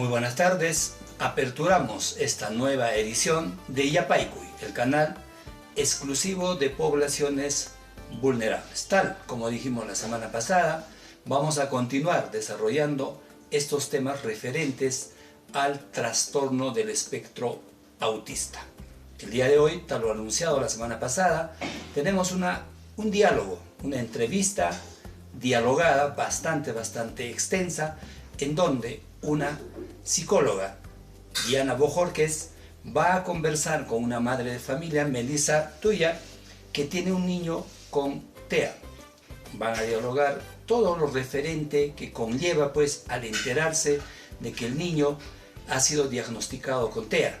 Muy buenas tardes. Aperturamos esta nueva edición de Yapaycuy, el canal exclusivo de poblaciones vulnerables. Tal como dijimos la semana pasada, vamos a continuar desarrollando estos temas referentes al trastorno del espectro autista. El día de hoy, tal lo anunciado la semana pasada, tenemos un diálogo, una entrevista dialogada bastante extensa, en donde una psicóloga, Diana Bojorquez, va a conversar con una madre de familia, Melissa Tuya, que tiene un niño con TEA. Van a dialogar todo lo referente que conlleva pues al enterarse de que el niño ha sido diagnosticado con TEA.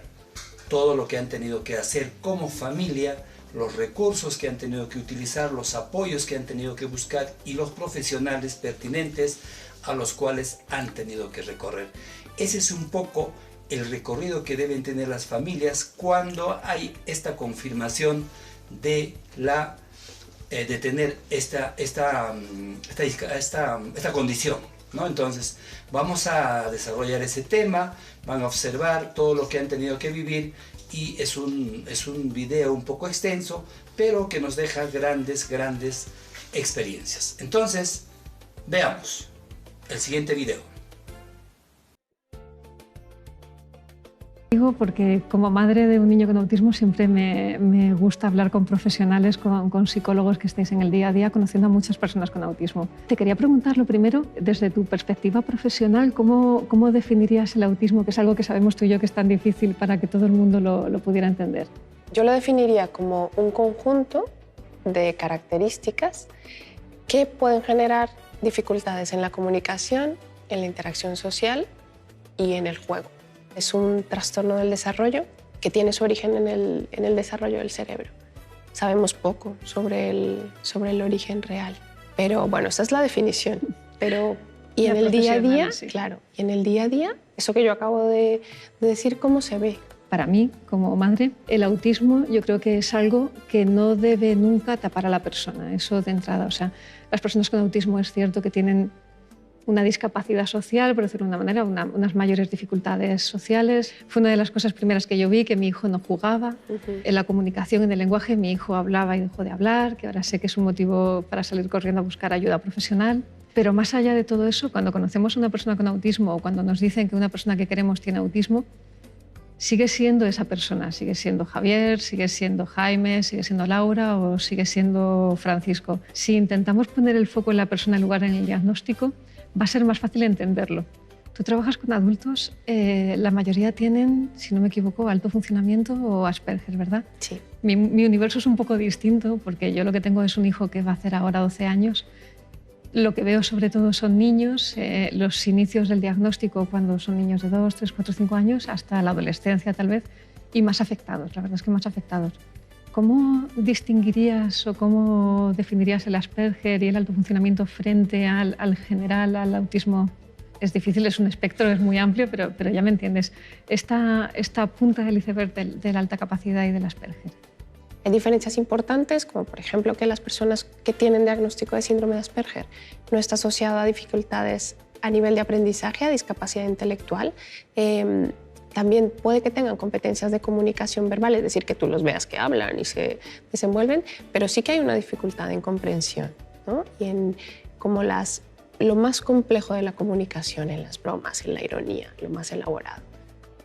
Todo lo que han tenido que hacer como familia, los recursos que han tenido que utilizar, los apoyos que han tenido que buscar y los profesionales pertinentes a los cuales han tenido que recorrer. Ese es un poco el recorrido que deben tener las familias cuando hay esta confirmación de tener esta condición, ¿no? Entonces vamos a desarrollar ese tema, van a observar todo lo que han tenido que vivir y es un video un poco extenso, pero que nos deja grandes experiencias. Entonces, veamos el siguiente video. Digo porque como madre de un niño con autismo siempre me gusta hablar con profesionales, con psicólogos que estéis en el día a día conociendo a muchas personas con autismo. Te quería preguntar lo primero, desde tu perspectiva profesional, ¿cómo definirías el autismo, que es algo que sabemos tú y yo que es tan difícil para que todo el mundo lo pudiera entender? Yo lo definiría como un conjunto de características que pueden generar dificultades en la comunicación, en la interacción social y en el juego. Es un trastorno del desarrollo que tiene su origen en el desarrollo del cerebro. Sabemos poco sobre el origen real, pero bueno, esa es la definición. Y en el día a día, sí. Claro, y en el día a día, eso que yo acabo de decir, ¿cómo se ve? Para mí, como madre, el autismo yo creo que es algo que no debe nunca tapar a la persona, eso de entrada. O sea, las personas con autismo es cierto que tienen una discapacidad social, por decirlo de una manera, unas mayores dificultades sociales. Fue una de las cosas primeras que yo vi, que mi hijo no jugaba. En la comunicación, en el lenguaje, mi hijo hablaba y dejó de hablar, que ahora sé que es un motivo para salir corriendo a buscar ayuda profesional. Pero más allá de todo eso, cuando conocemos a una persona con autismo o cuando nos dicen que una persona que queremos tiene autismo, sigue siendo esa persona, sigue siendo Javier, sigue siendo Jaime, sigue siendo Laura o sigue siendo Francisco. Si intentamos poner el foco en la persona en lugar en el diagnóstico, va a ser más fácil entenderlo. Tú trabajas con adultos, la mayoría tienen, si no me equivoco, alto funcionamiento o Asperger, ¿verdad? Sí. Mi universo es un poco distinto porque yo lo que tengo es un hijo que va a hacer ahora 12 años. Lo que veo sobre todo son niños, los inicios del diagnóstico cuando son niños de 2, 3, 4, 5 años, hasta la adolescencia tal vez, y más afectados, la verdad es que más afectados. ¿Cómo distinguirías o cómo definirías el Asperger y el alto funcionamiento frente al general, al autismo? Es difícil, es un espectro, es muy amplio, pero ya me entiendes. Esta punta del iceberg de la alta capacidad y del Asperger. Hay diferencias importantes, como por ejemplo que las personas que tienen diagnóstico de síndrome de Asperger no está asociado a dificultades a nivel de aprendizaje, a discapacidad intelectual. También puede que tengan competencias de comunicación verbal, es decir, que tú los veas que hablan y se desenvuelven, pero sí que hay una dificultad en comprensión, ¿no? Y en como lo más complejo de la comunicación, en las bromas, en la ironía, lo más elaborado.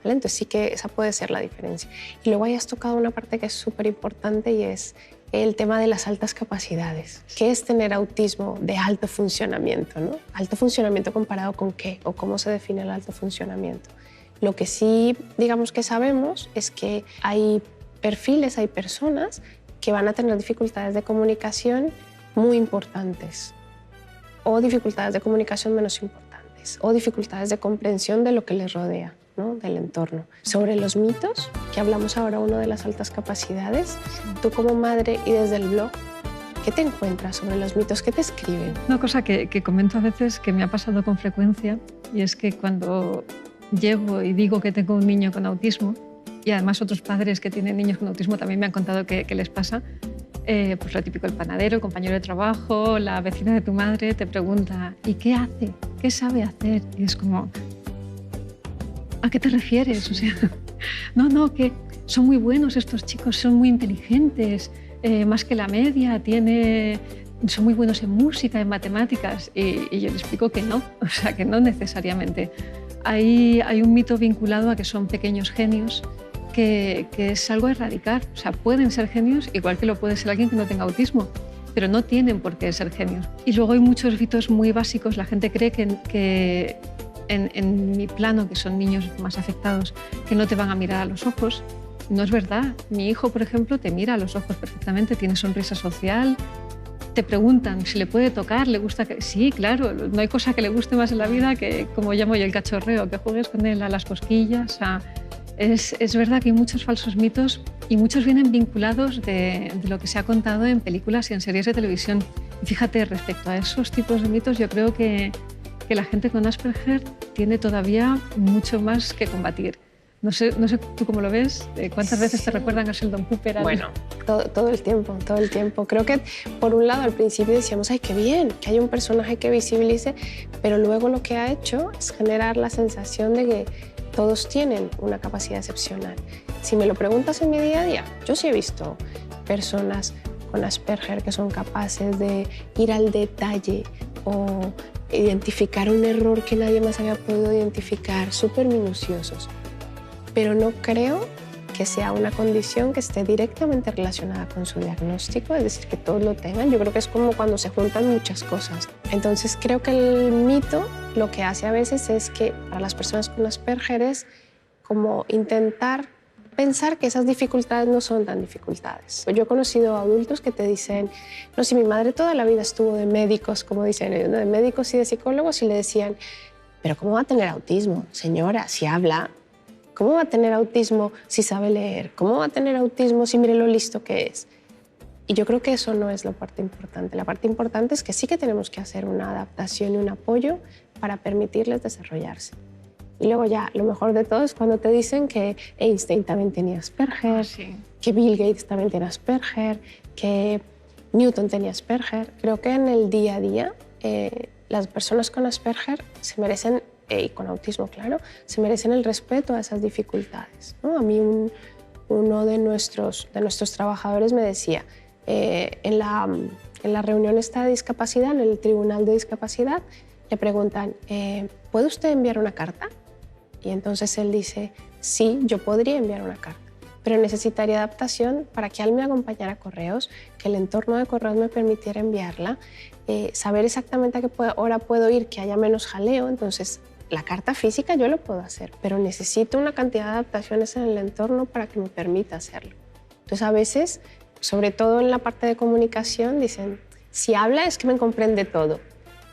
¿Vale? Entonces sí que esa puede ser la diferencia. Y luego hayas tocado una parte que es súper importante y es el tema de las altas capacidades. ¿Qué es tener autismo de alto funcionamiento, ¿no? ¿Alto funcionamiento comparado con qué? ¿O cómo se define el alto funcionamiento? Lo que sí, digamos que sabemos es que hay perfiles, hay personas que van a tener dificultades de comunicación muy importantes o dificultades de comunicación menos importantes o dificultades de comprensión de lo que les rodea, ¿no? Del entorno. Sobre los mitos, que hablamos ahora uno de las altas capacidades, tú como madre y desde el blog, ¿qué te encuentras sobre los mitos? ¿Qué te escriben? Una cosa que comento a veces que me ha pasado con frecuencia y es que cuando llego y digo que tengo un niño con autismo y además otros padres que tienen niños con autismo también me han contado que les pasa, pues lo típico, el panadero, el compañero de trabajo, la vecina de tu madre te pregunta ¿y qué hace? ¿Qué sabe hacer? Y es como, ¿A qué te refieres? O sea, no, que son muy buenos estos chicos, son muy inteligentes, más que la media, son muy buenos en música, en matemáticas. Y yo le explico que no, o sea, que no necesariamente. Hay un mito vinculado a que son pequeños genios, que es algo a erradicar. O sea, pueden ser genios igual que lo puede ser alguien que no tenga autismo, pero no tienen por qué ser genios. Y luego hay muchos mitos muy básicos. La gente cree que en mi plano, que son niños más afectados, que no te van a mirar a los ojos. No es verdad. Mi hijo, por ejemplo, te mira a los ojos perfectamente, tiene sonrisa social. Te preguntan si le puede tocar, le gusta que... Sí, claro, no hay cosa que le guste más en la vida que, como llamo yo, el cachorreo, que juegues con él a las cosquillas. Es verdad que hay muchos falsos mitos y muchos vienen vinculados de lo que se ha contado en películas y en series de televisión. Y fíjate, respecto a esos tipos de mitos, yo creo que la gente con Asperger tiene todavía mucho más que combatir. No sé tú cómo lo ves. ¿Cuántas veces te recuerdan a Sheldon Cooper? Bueno, todo el tiempo, todo el tiempo. Creo que, por un lado, al principio decíamos, ¡ay, qué bien! Que haya un personaje que visibilice, pero luego lo que ha hecho es generar la sensación de que todos tienen una capacidad excepcional. Si me lo preguntas en mi día a día, yo sí he visto personas con Asperger que son capaces de ir al detalle o identificar un error que nadie más había podido identificar, súper minuciosos. Pero no creo que sea una condición que esté directamente relacionada con su diagnóstico, es decir, que todos lo tengan. Yo creo que es como cuando se juntan muchas cosas. Entonces creo que el mito lo que hace a veces es que para las personas con Asperger es como intentar pensar que esas dificultades no son tan dificultades. Yo he conocido a adultos que te dicen, no, si mi madre toda la vida estuvo de médicos, como dicen ellos, de médicos y de psicólogos, y le decían, pero ¿cómo va a tener autismo? Señora, si habla. ¿Cómo va a tener autismo si sabe leer? ¿Cómo va a tener autismo si mire lo listo que es? Y yo creo que eso no es la parte importante. La parte importante es que sí que tenemos que hacer una adaptación y un apoyo para permitirles desarrollarse. Y luego ya, lo mejor de todo es cuando te dicen que Einstein también tenía Asperger, Sí. que Bill Gates también tiene Asperger, que Newton tenía Asperger. Creo que en el día a día las personas con Asperger se merecen, y con autismo, claro, se merecen el respeto a esas dificultades, ¿no? A mí uno de nuestros trabajadores me decía, en la reunión esta de discapacidad, en el tribunal de discapacidad, le preguntan, ¿puede usted enviar una carta? Y entonces él dice, sí, yo podría enviar una carta, pero necesitaría adaptación para que él me acompañara a correos, que el entorno de correos me permitiera enviarla, saber exactamente a qué hora puedo ir, que haya menos jaleo. Entonces, la carta física yo lo puedo hacer, pero necesito una cantidad de adaptaciones en el entorno para que me permita hacerlo. Entonces, a veces, sobre todo en la parte de comunicación, dicen, si habla es que me comprende todo.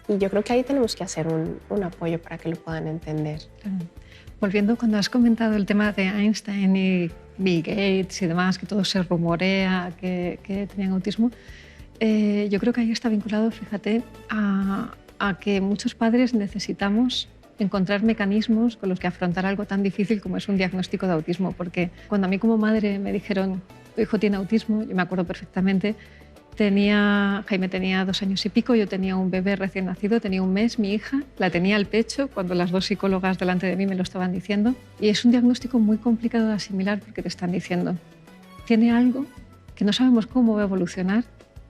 Y yo creo que ahí tenemos que hacer un apoyo para que lo puedan entender. Claro. Volviendo, cuando has comentado el tema de Einstein y Bill Gates y demás, que todo se rumorea que tenían autismo, yo creo que ahí está vinculado, fíjate, a que muchos padres necesitamos encontrar mecanismos con los que afrontar algo tan difícil como es un diagnóstico de autismo. Porque cuando a mí como madre me dijeron, tu hijo tiene autismo, yo me acuerdo perfectamente, Jaime tenía 2 años y pico, yo tenía un bebé recién nacido, tenía 1 mes, mi hija la tenía al pecho cuando las 2 psicólogas delante de mí me lo estaban diciendo. Y es un diagnóstico muy complicado de asimilar porque te están diciendo, tiene algo que no sabemos cómo va a evolucionar,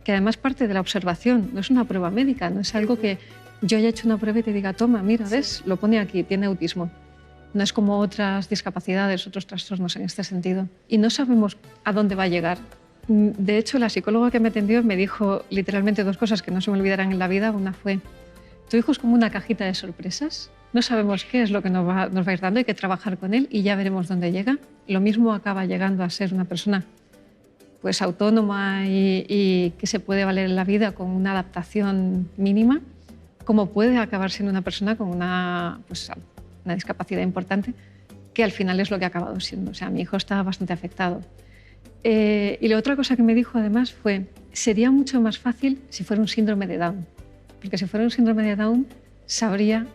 que además parte de la observación, no es una prueba médica, no es algo que yo haya hecho una prueba y te diga, toma, mira, ¿ves? Lo pone aquí, tiene autismo. No es como otras discapacidades, otros trastornos en este sentido. Y no sabemos a dónde va a llegar. De hecho, la psicóloga que me atendió me dijo literalmente 2 cosas que no se me olvidarán en la vida. Una fue, tu hijo es como una cajita de sorpresas. No sabemos qué es lo que nos va a ir dando, hay que trabajar con él y ya veremos dónde llega. Lo mismo acaba llegando a ser una persona pues, autónoma y que se puede valer en la vida con una adaptación mínima, como puede acabar siendo una persona con una discapacidad importante, que al final es lo que ha acabado siendo. O sea, mi hijo está bastante afectado. Y la otra cosa que me dijo además fue, sería mucho más fácil si fuera un síndrome de Down, porque si fuera un síndrome de Down sabría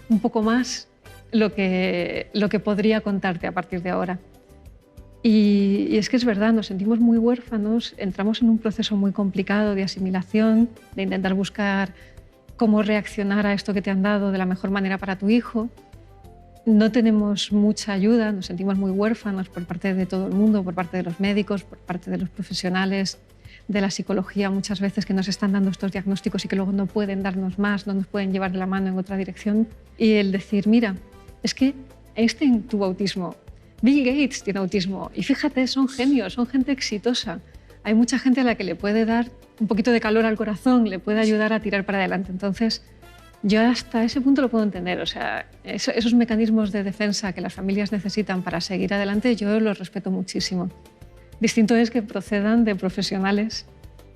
un poco más lo que podría contarte a partir de ahora. Y es que es verdad, nos sentimos muy huérfanos, entramos en un proceso muy complicado de asimilación, de intentar buscar cómo reaccionar a esto que te han dado de la mejor manera para tu hijo. no tenemos mucha ayuda, nos sentimos muy huérfanos por parte de todo el mundo, por parte de los médicos, por parte de los profesionales de la psicología muchas veces, que nos están dando estos diagnósticos y que luego no pueden darnos más, no nos pueden llevar de la mano en otra dirección. Y el decir, mira, es que Einstein tuvo autismo, Bill Gates tiene autismo y fíjate, son genios, son gente exitosa. Hay mucha gente a la que le puede dar un poquito de calor al corazón, le puede ayudar a tirar para adelante. Entonces, yo hasta ese punto lo puedo entender. O sea, esos mecanismos de defensa que las familias necesitan para seguir adelante, yo los respeto muchísimo. Distinto es que procedan de profesionales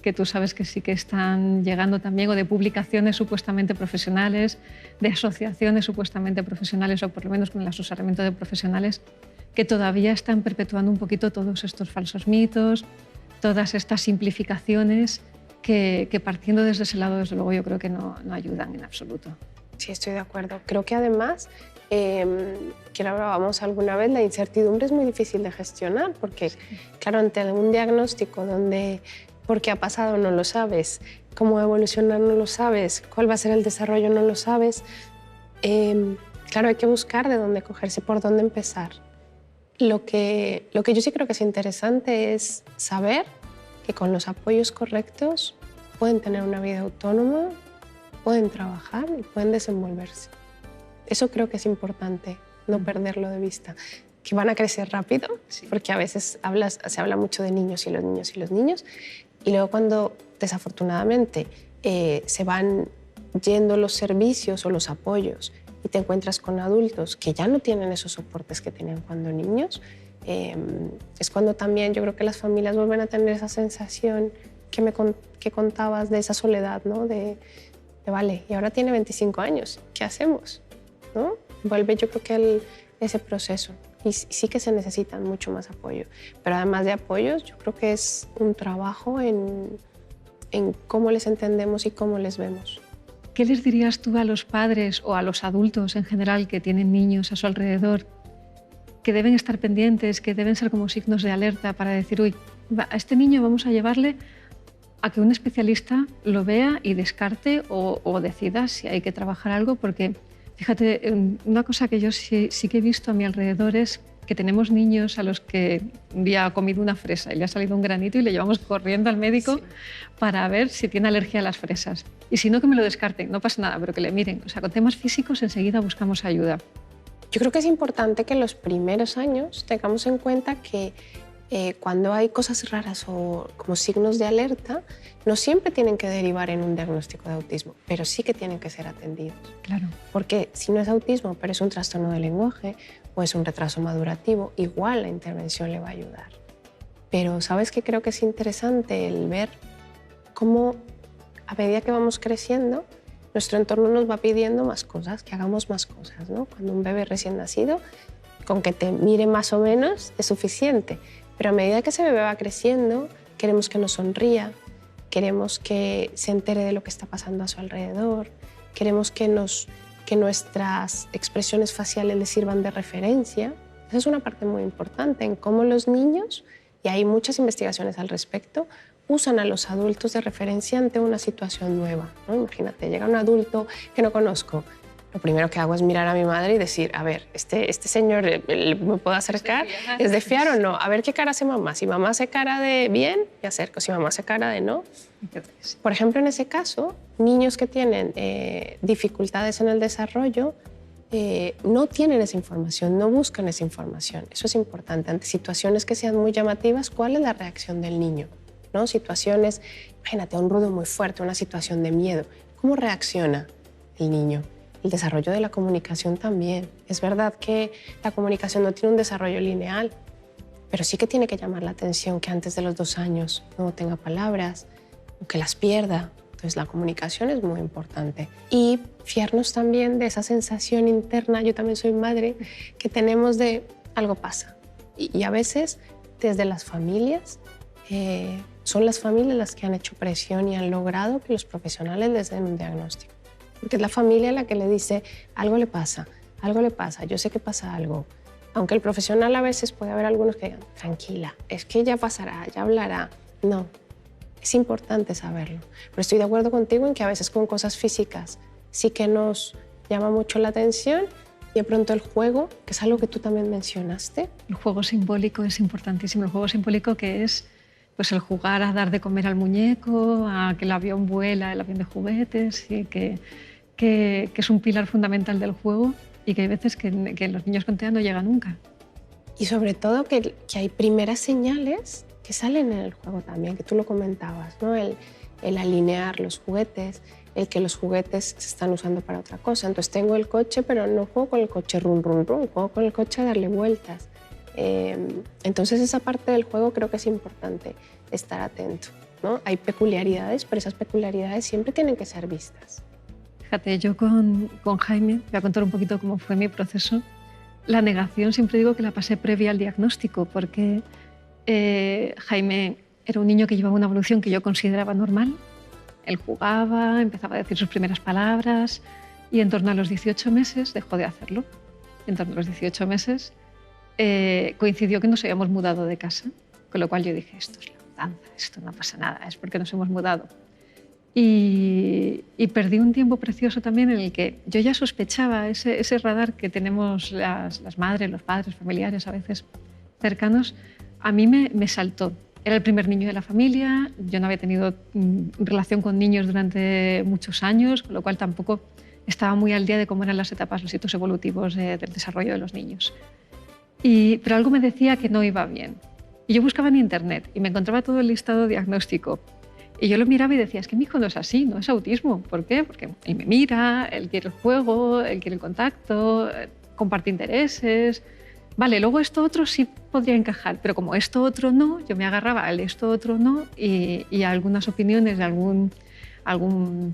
que tú sabes que sí que están llegando también, o de publicaciones supuestamente profesionales, de asociaciones supuestamente profesionales, o por lo menos con el asesoramiento de profesionales, que todavía están perpetuando un poquito todos estos falsos mitos, todas estas simplificaciones que partiendo desde ese lado, desde luego, yo creo que no ayudan en absoluto. Sí, estoy de acuerdo. Creo que además, que lo hablábamos alguna vez, la incertidumbre es muy difícil de gestionar porque, claro, ante un diagnóstico donde por qué ha pasado no lo sabes, cómo va a evolucionar no lo sabes, cuál va a ser el desarrollo no lo sabes, claro, hay que buscar de dónde cogerse, por dónde empezar. Lo que yo sí creo que es interesante es saber que con los apoyos correctos pueden tener una vida autónoma, pueden trabajar y pueden desenvolverse. Eso creo que es importante, no perderlo de vista. Que van a crecer rápido, sí, porque a veces se habla mucho de niños y los niños y los niños, y luego cuando desafortunadamente se van yendo los servicios o los apoyos y te encuentras con adultos que ya no tienen esos soportes que tenían cuando niños, es cuando también yo creo que las familias vuelven a tener esa sensación que contabas de esa soledad, ¿no? De vale, y ahora tiene 25 años, ¿qué hacemos? ¿No? Vuelve yo creo que ese proceso. Y sí que se necesitan mucho más apoyo. Pero además de apoyos, yo creo que es un trabajo en cómo les entendemos y cómo les vemos. ¿Qué les dirías tú a los padres o a los adultos en general que tienen niños a su alrededor, que deben estar pendientes, que deben ser como signos de alerta para decir, uy, a este niño vamos a llevarle a que un especialista lo vea y descarte o decida si hay que trabajar algo? Porque, fíjate, una cosa que yo sí que he visto a mi alrededor es que tenemos niños a los que un día ha comido una fresa y le ha salido un granito y le llevamos corriendo al médico, sí, para ver si tiene alergia a las fresas. Y si no, que me lo descarten, no pasa nada, pero que le miren. O sea, con temas físicos enseguida buscamos ayuda. Yo creo que es importante que en los primeros años tengamos en cuenta que cuando hay cosas raras o como signos de alerta, no siempre tienen que derivar en un diagnóstico de autismo, pero sí que tienen que ser atendidos. Claro. Porque si no es autismo, pero es un trastorno del lenguaje o es un retraso madurativo, igual la intervención le va a ayudar. Pero ¿sabes qué? Creo que es interesante el ver cómo a medida que vamos creciendo, nuestro entorno nos va pidiendo más cosas, que hagamos más cosas, ¿no? Cuando un bebé recién nacido, con que te mire más o menos es suficiente. Pero a medida que ese bebé va creciendo, queremos que nos sonría, queremos que se entere de lo que está pasando a su alrededor, queremos que nuestras expresiones faciales le sirvan de referencia. Esa es una parte muy importante en cómo los niños, y hay muchas investigaciones al respecto, usan a los adultos de referencia ante una situación nueva, ¿no? Imagínate, llega un adulto que no conozco. Lo primero que hago es mirar a mi madre y decir, a ver, este señor, ¿me puedo acercar? ¿Es de fiar o no? A ver qué cara hace mamá. Si mamá hace cara de bien, me acerco. Si mamá hace cara de no. Por ejemplo, en ese caso, niños que tienen dificultades en el desarrollo no tienen esa información, no buscan esa información. Eso es importante. Ante situaciones que sean muy llamativas, ¿cuál es la reacción del niño? ¿No? Situaciones, imagínate, un ruido muy fuerte, una situación de miedo. ¿Cómo reacciona el niño? El desarrollo de la comunicación también. Es verdad que la comunicación no tiene un desarrollo lineal, pero sí que tiene que llamar la atención que antes de los 2 años no tenga palabras o que las pierda. Entonces la comunicación es muy importante. Y fiarnos también de esa sensación interna, yo también soy madre, que tenemos de algo pasa. Y a veces desde las familias, son las familias las que han hecho presión y han logrado que los profesionales les den un diagnóstico. Porque es la familia la que le dice, algo le pasa, yo sé que pasa algo. Aunque el profesional a veces puede haber algunos que digan, tranquila, es que ya pasará, ya hablará. No, es importante saberlo. Pero estoy de acuerdo contigo en que a veces con cosas físicas sí que nos llama mucho la atención Y de pronto el juego, que es algo que tú también mencionaste. El juego simbólico es importantísimo. El juego simbólico que es pues, el jugar a dar de comer al muñeco, a que el avión vuela, el avión de juguetes, y que es un pilar fundamental del juego y que hay veces que los niños con TEA no llegan nunca. Y sobre todo que hay primeras señales que salen en el juego también, que tú lo comentabas, ¿no? El alinear los juguetes, el que los juguetes se están usando para otra cosa. Entonces tengo el coche, pero no juego con el coche rum, rum, rum, juego con el coche a darle vueltas. Entonces esa parte del juego creo que es importante estar atento, ¿no? Hay peculiaridades, pero esas peculiaridades siempre tienen que ser vistas. Fíjate, yo con Jaime, voy a contar un poquito cómo fue mi proceso. La negación siempre digo que la pasé previa al diagnóstico, porque Jaime era un niño que llevaba una evolución que yo consideraba normal. Él jugaba, empezaba a decir sus primeras palabras y en torno a los 18 meses dejó de hacerlo. En torno a los 18 meses coincidió que nos habíamos mudado de casa, con lo cual yo dije, esto es la mudanza, esto no pasa nada, es porque nos hemos mudado. Y perdí un tiempo precioso también en el que yo ya sospechaba ese radar que tenemos las madres, los padres, familiares a veces cercanos, a mí me saltó. Era el primer niño de la familia, yo no había tenido relación con niños durante muchos años, con lo cual tampoco estaba muy al día de cómo eran las etapas, los hitos evolutivos del desarrollo de los niños. Pero algo me decía que no iba bien. Y yo buscaba en internet y me encontraba todo el listado diagnóstico. Y yo lo miraba y decía, es que mi hijo no es así, no es autismo. ¿Por qué? Porque él me mira, él quiere el juego, él quiere el contacto, comparte intereses. Vale, luego esto otro sí podría encajar, pero como esto otro no, yo me agarraba al esto otro no y a algunas opiniones de algún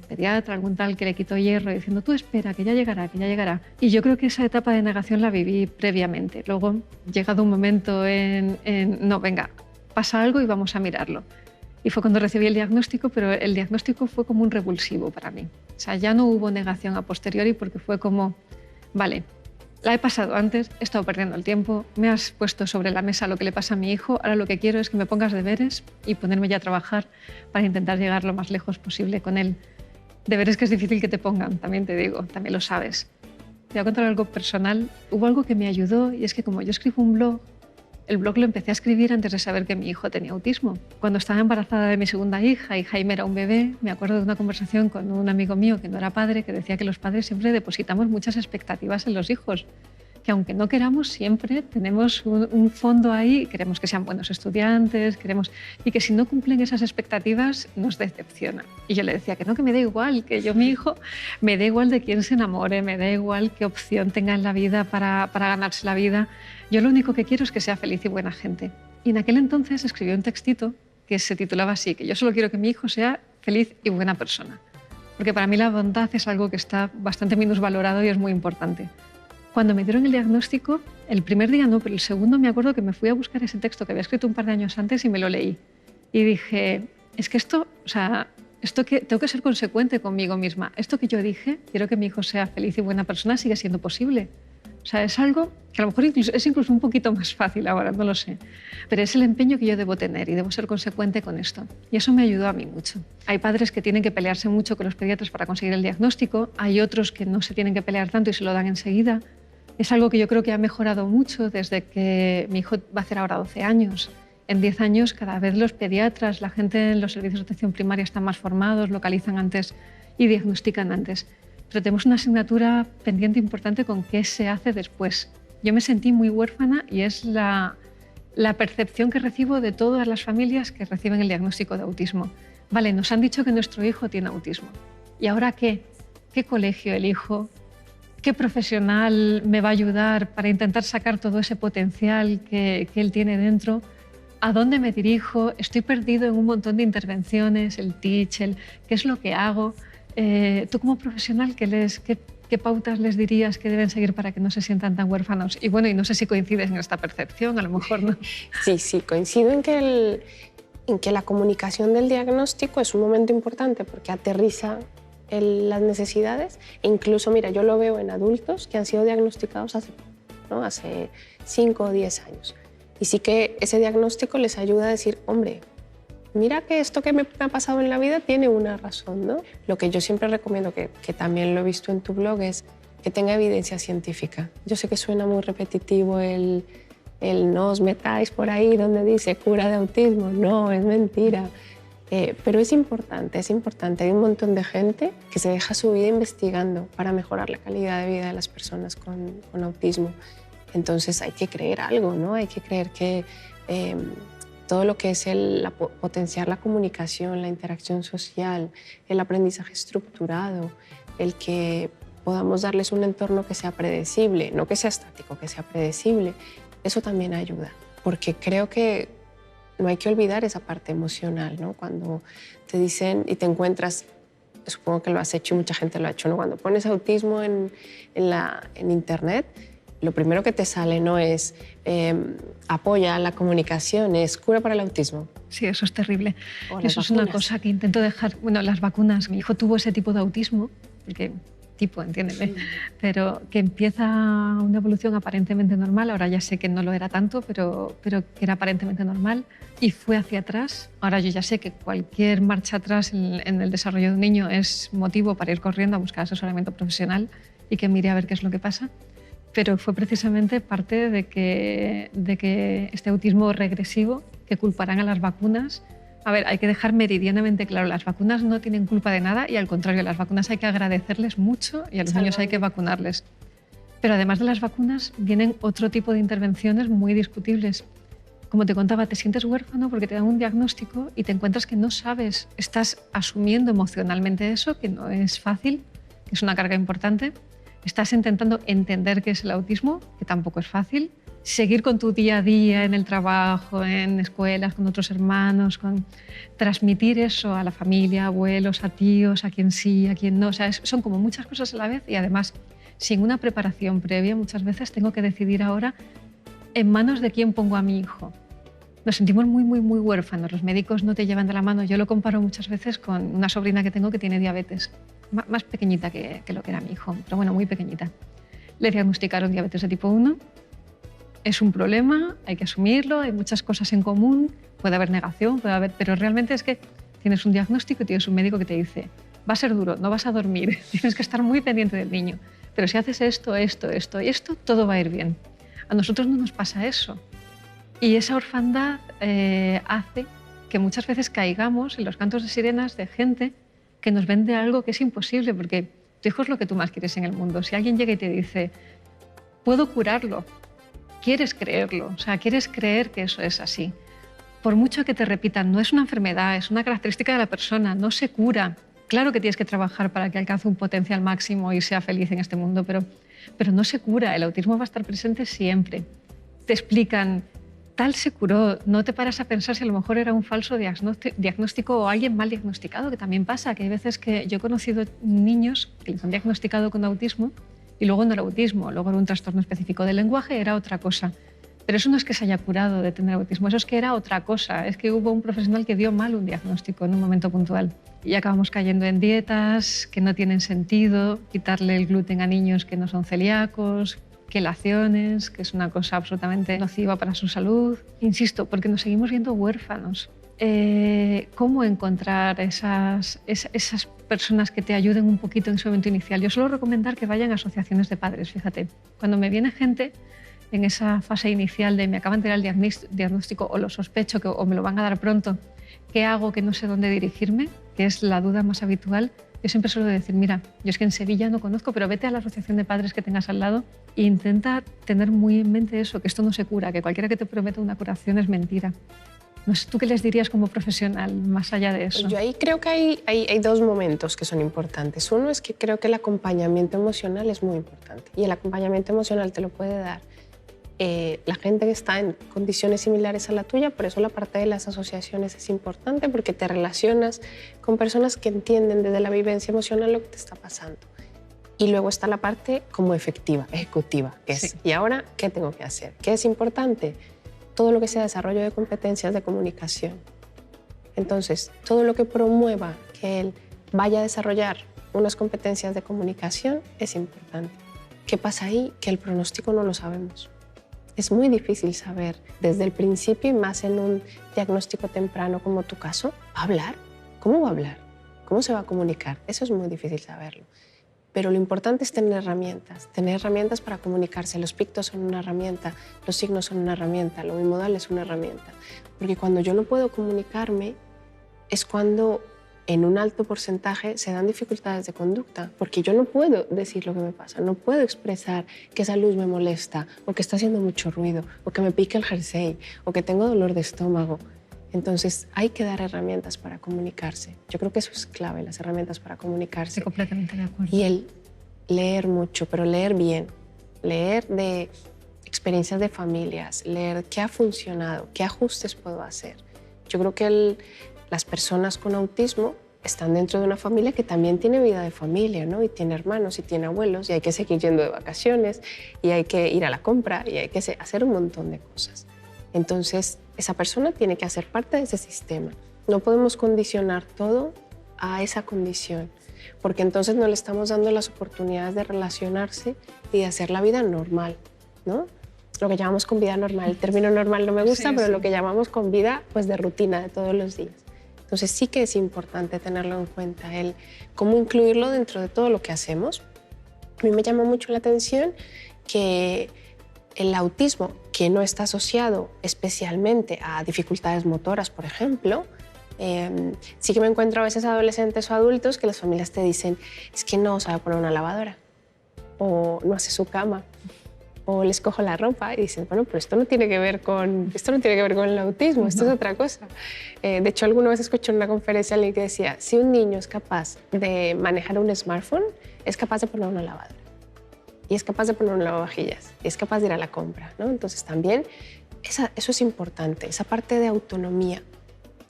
pediatra, algún tal que le quitó hierro diciendo tú espera, que ya llegará, que ya llegará. Y yo creo que esa etapa de negación la viví previamente. Luego, llegado un momento no, venga, pasa algo y vamos a mirarlo. Y fue cuando recibí el diagnóstico, pero el diagnóstico fue como un revulsivo para mí. O sea, ya no hubo negación a posteriori porque fue como, vale, la he pasado antes, he estado perdiendo el tiempo, me has puesto sobre la mesa lo que le pasa a mi hijo, ahora lo que quiero es que me pongas deberes y ponerme ya a trabajar para intentar llegar lo más lejos posible con él. Deberes que es difícil que te pongan, también te digo, también lo sabes. Te voy a contar algo personal. Hubo algo que me ayudó y es que como yo escribo un blog, el blog lo empecé a escribir antes de saber que mi hijo tenía autismo. Cuando estaba embarazada de mi segunda hija y Jaime era un bebé, me acuerdo de una conversación con un amigo mío que no era padre, que decía que los padres siempre depositamos muchas expectativas en los hijos, que aunque no queramos, siempre tenemos un fondo ahí, queremos que sean buenos estudiantes, y que si no cumplen esas expectativas nos decepciona. Y yo le decía que no, que me da igual, que yo, mi hijo, me da igual de quién se enamore, me da igual qué opción tenga en la vida para ganarse la vida. Yo lo único que quiero es que sea feliz y buena gente. Y en aquel entonces escribí un textito que se titulaba así, que yo solo quiero que mi hijo sea feliz y buena persona. Porque para mí la bondad es algo que está bastante minusvalorado y es muy importante. Cuando me dieron el diagnóstico, el primer día no, pero el segundo me acuerdo que me fui a buscar ese texto que había escrito un par de años antes y me lo leí. Y dije, es que esto que tengo que ser consecuente conmigo misma. Esto que yo dije, quiero que mi hijo sea feliz y buena persona, sigue siendo posible. O sea, es algo que a lo mejor es incluso un poquito más fácil ahora, no lo sé. Pero es el empeño que yo debo tener y debo ser consecuente con esto. Y eso me ayudó a mí mucho. Hay padres que tienen que pelearse mucho con los pediatras para conseguir el diagnóstico. Hay otros que no se tienen que pelear tanto y se lo dan enseguida. Es algo que yo creo que ha mejorado mucho desde que mi hijo va a hacer ahora 12 años. En 10 años cada vez los pediatras, la gente en los servicios de atención primaria están más formados, localizan antes y diagnostican antes. Pero tenemos una asignatura pendiente importante con qué se hace después. Yo me sentí muy huérfana y es la percepción que recibo de todas las familias que reciben el diagnóstico de autismo. Vale, nos han dicho que nuestro hijo tiene autismo. ¿Y ahora qué? ¿Qué colegio elijo? ¿Qué profesional me va a ayudar para intentar sacar todo ese potencial que él tiene dentro? ¿A dónde me dirijo? Estoy perdido en un montón de intervenciones, el teach, ¿qué es lo que hago? Tú como profesional, ¿qué pautas les dirías que deben seguir para que no se sientan tan huérfanos? Y bueno, y no sé si coincides en esta percepción, a lo mejor no. Sí, coincido en que la comunicación del diagnóstico es un momento importante porque aterriza las necesidades. E incluso, mira, yo lo veo en adultos que han sido diagnosticados hace 5 o 10 años. Y sí que ese diagnóstico les ayuda a decir, hombre, mira que esto que me ha pasado en la vida tiene una razón, ¿no? Lo que yo siempre recomiendo, que también lo he visto en tu blog, es que tenga evidencia científica. Yo sé que suena muy repetitivo el no os metáis por ahí donde dice cura de autismo. No, es mentira. Pero es importante, es importante. Hay un montón de gente que se deja su vida investigando para mejorar la calidad de vida de las personas con autismo. Entonces hay que creer algo, ¿no? Hay que creer que todo lo que es potenciar la comunicación, la interacción social, el aprendizaje estructurado, el que podamos darles un entorno que sea predecible, no que sea estático, que sea predecible, eso también ayuda. Porque creo que no hay que olvidar esa parte emocional, ¿no? Cuando te dicen y te encuentras, supongo que lo has hecho y mucha gente lo ha hecho, ¿no? Cuando pones autismo en internet, lo primero que te sale no es apoya la comunicación, es cura para el autismo. Sí, eso es terrible. Eso es una cosa que intento dejar. Bueno, las vacunas. Mi hijo tuvo ese tipo de autismo, porque tipo, entiéndeme, pero que empieza una evolución aparentemente normal. Ahora ya sé que no lo era tanto, pero que era aparentemente normal y fue hacia atrás. Ahora yo ya sé que cualquier marcha atrás en el desarrollo de un niño es motivo para ir corriendo a buscar asesoramiento profesional y que mire a ver qué es lo que pasa. Pero fue precisamente parte de que este autismo regresivo, que culparán a las vacunas. A ver, hay que dejar meridianamente claro, las vacunas no tienen culpa de nada y al contrario, las vacunas hay que agradecerles mucho y a los niños hay que vacunarles. Pero además de las vacunas vienen otro tipo de intervenciones muy discutibles. Como te contaba, te sientes huérfano porque te dan un diagnóstico y te encuentras que no sabes, estás asumiendo emocionalmente eso, que no es fácil, que es una carga importante. Estás intentando entender qué es el autismo, que tampoco es fácil. Seguir con tu día a día en el trabajo, en escuelas, con otros hermanos, transmitir eso a la familia, abuelos, a tíos, a quien sí, a quien no. O sea, son como muchas cosas a la vez y además, sin una preparación previa, muchas veces tengo que decidir ahora en manos de quién pongo a mi hijo. Nos sentimos muy, muy, muy huérfanos. Los médicos no te llevan de la mano. Yo lo comparo muchas veces con una sobrina que tengo que tiene diabetes. Más pequeñita que lo que era mi hijo, pero bueno, muy pequeñita. Le diagnosticaron diabetes de tipo 1. Es un problema, hay que asumirlo, hay muchas cosas en común, puede haber negación, pero realmente es que tienes un diagnóstico y tienes un médico que te dice va a ser duro, no vas a dormir, tienes que estar muy pendiente del niño, pero si haces esto, esto, esto y esto, todo va a ir bien. A nosotros no nos pasa eso. Y esa orfandad hace que muchas veces caigamos en los cantos de sirenas de gente que nos vende algo que es imposible, porque tu hijo es lo que tú más quieres en el mundo. Si alguien llega y te dice, puedo curarlo, quieres creerlo, o sea, quieres creer que eso es así. Por mucho que te repitan, no es una enfermedad, es una característica de la persona, no se cura. Claro que tienes que trabajar para que alcance un potencial máximo y sea feliz en este mundo, pero no se cura, el autismo va a estar presente siempre. Te explican, tal se curó, no te paras a pensar si a lo mejor era un falso diagnóstico o alguien mal diagnosticado, que también pasa, que hay veces que yo he conocido niños que les han diagnosticado con autismo y luego no era autismo, luego era un trastorno específico del lenguaje, era otra cosa. Pero eso no es que se haya curado de tener autismo, eso es que era otra cosa, es que hubo un profesional que dio mal un diagnóstico en un momento puntual. Y acabamos cayendo en dietas que no tienen sentido, quitarle el gluten a niños que no son celíacos, quelaciones, que es una cosa absolutamente nociva para su salud. Insisto, porque nos seguimos viendo huérfanos. ¿Cómo encontrar esas personas que te ayuden un poquito en su momento inicial? Yo suelo recomendar que vayan a asociaciones de padres, fíjate. Cuando me viene gente en esa fase inicial de me acaban de dar el diagnóstico o lo sospecho o me lo van a dar pronto, ¿qué hago que no sé dónde dirigirme? Que es la duda más habitual. Yo siempre suelo decir, mira, yo es que en Sevilla no conozco, pero vete a la asociación de padres que tengas al lado e intenta tener muy en mente eso, que esto no se cura, que cualquiera que te prometa una curación es mentira. No sé, ¿tú qué les dirías como profesional más allá de eso? Yo ahí creo que hay dos momentos que son importantes. Uno es que creo que el acompañamiento emocional es muy importante y el acompañamiento emocional te lo puede dar la gente que está en condiciones similares a la tuya, por eso la parte de las asociaciones es importante porque te relacionas con personas que entienden desde la vivencia emocional lo que te está pasando. Y luego está la parte como efectiva, ejecutiva, que es, ¿y ahora qué tengo que hacer? ¿Qué es importante? Todo lo que sea desarrollo de competencias de comunicación. Entonces, todo lo que promueva que él vaya a desarrollar unas competencias de comunicación es importante. ¿Qué pasa ahí? Que el pronóstico no lo sabemos. Es muy difícil saber desde el principio y más en un diagnóstico temprano como tu caso. ¿Va a hablar? ¿Cómo va a hablar? ¿Cómo se va a comunicar? Eso es muy difícil saberlo. pero lo importante es tener herramientas para comunicarse. Los pictos son una herramienta, los signos son una herramienta, lo bimodal es una herramienta. Porque cuando yo no puedo comunicarme es cuando en un alto porcentaje se dan dificultades de conducta, porque yo no puedo decir lo que me pasa, no puedo expresar que esa luz me molesta, o que está haciendo mucho ruido, o que me pica el jersey, o que tengo dolor de estómago. Entonces hay que dar herramientas para comunicarse. Yo creo que eso es clave, las herramientas para comunicarse. Estoy completamente de acuerdo. Y el leer mucho, pero leer bien, leer de experiencias de familias, leer qué ha funcionado, qué ajustes puedo hacer. Yo creo que las personas con autismo están dentro de una familia que también tiene vida de familia, ¿no? Y tiene hermanos y tiene abuelos y hay que seguir yendo de vacaciones y hay que ir a la compra y hay que hacer un montón de cosas. Entonces, esa persona tiene que hacer parte de ese sistema. No podemos condicionar todo a esa condición, porque entonces no le estamos dando las oportunidades de relacionarse y de hacer la vida normal, ¿no? Lo que llamamos con vida normal. El término normal no me gusta, pero lo que llamamos con vida, pues de rutina, de todos los días. Entonces sí que es importante tenerlo en cuenta, el cómo incluirlo dentro de todo lo que hacemos. A mí me llama mucho la atención que el autismo, que no está asociado especialmente a dificultades motoras, por ejemplo, sí que me encuentro a veces adolescentes o adultos que las familias te dicen es que no sabe poner una lavadora o no hace su cama o les cojo la ropa y dicen, bueno, pero esto no tiene que ver con el autismo, esto es otra cosa. De hecho, alguna vez escuché en una conferencia a alguien que decía, si un niño es capaz de manejar un smartphone, es capaz de poner una lavadora y es capaz de poner un lavavajillas y es capaz de ir a la compra, ¿no? Entonces también eso es importante, esa parte de autonomía,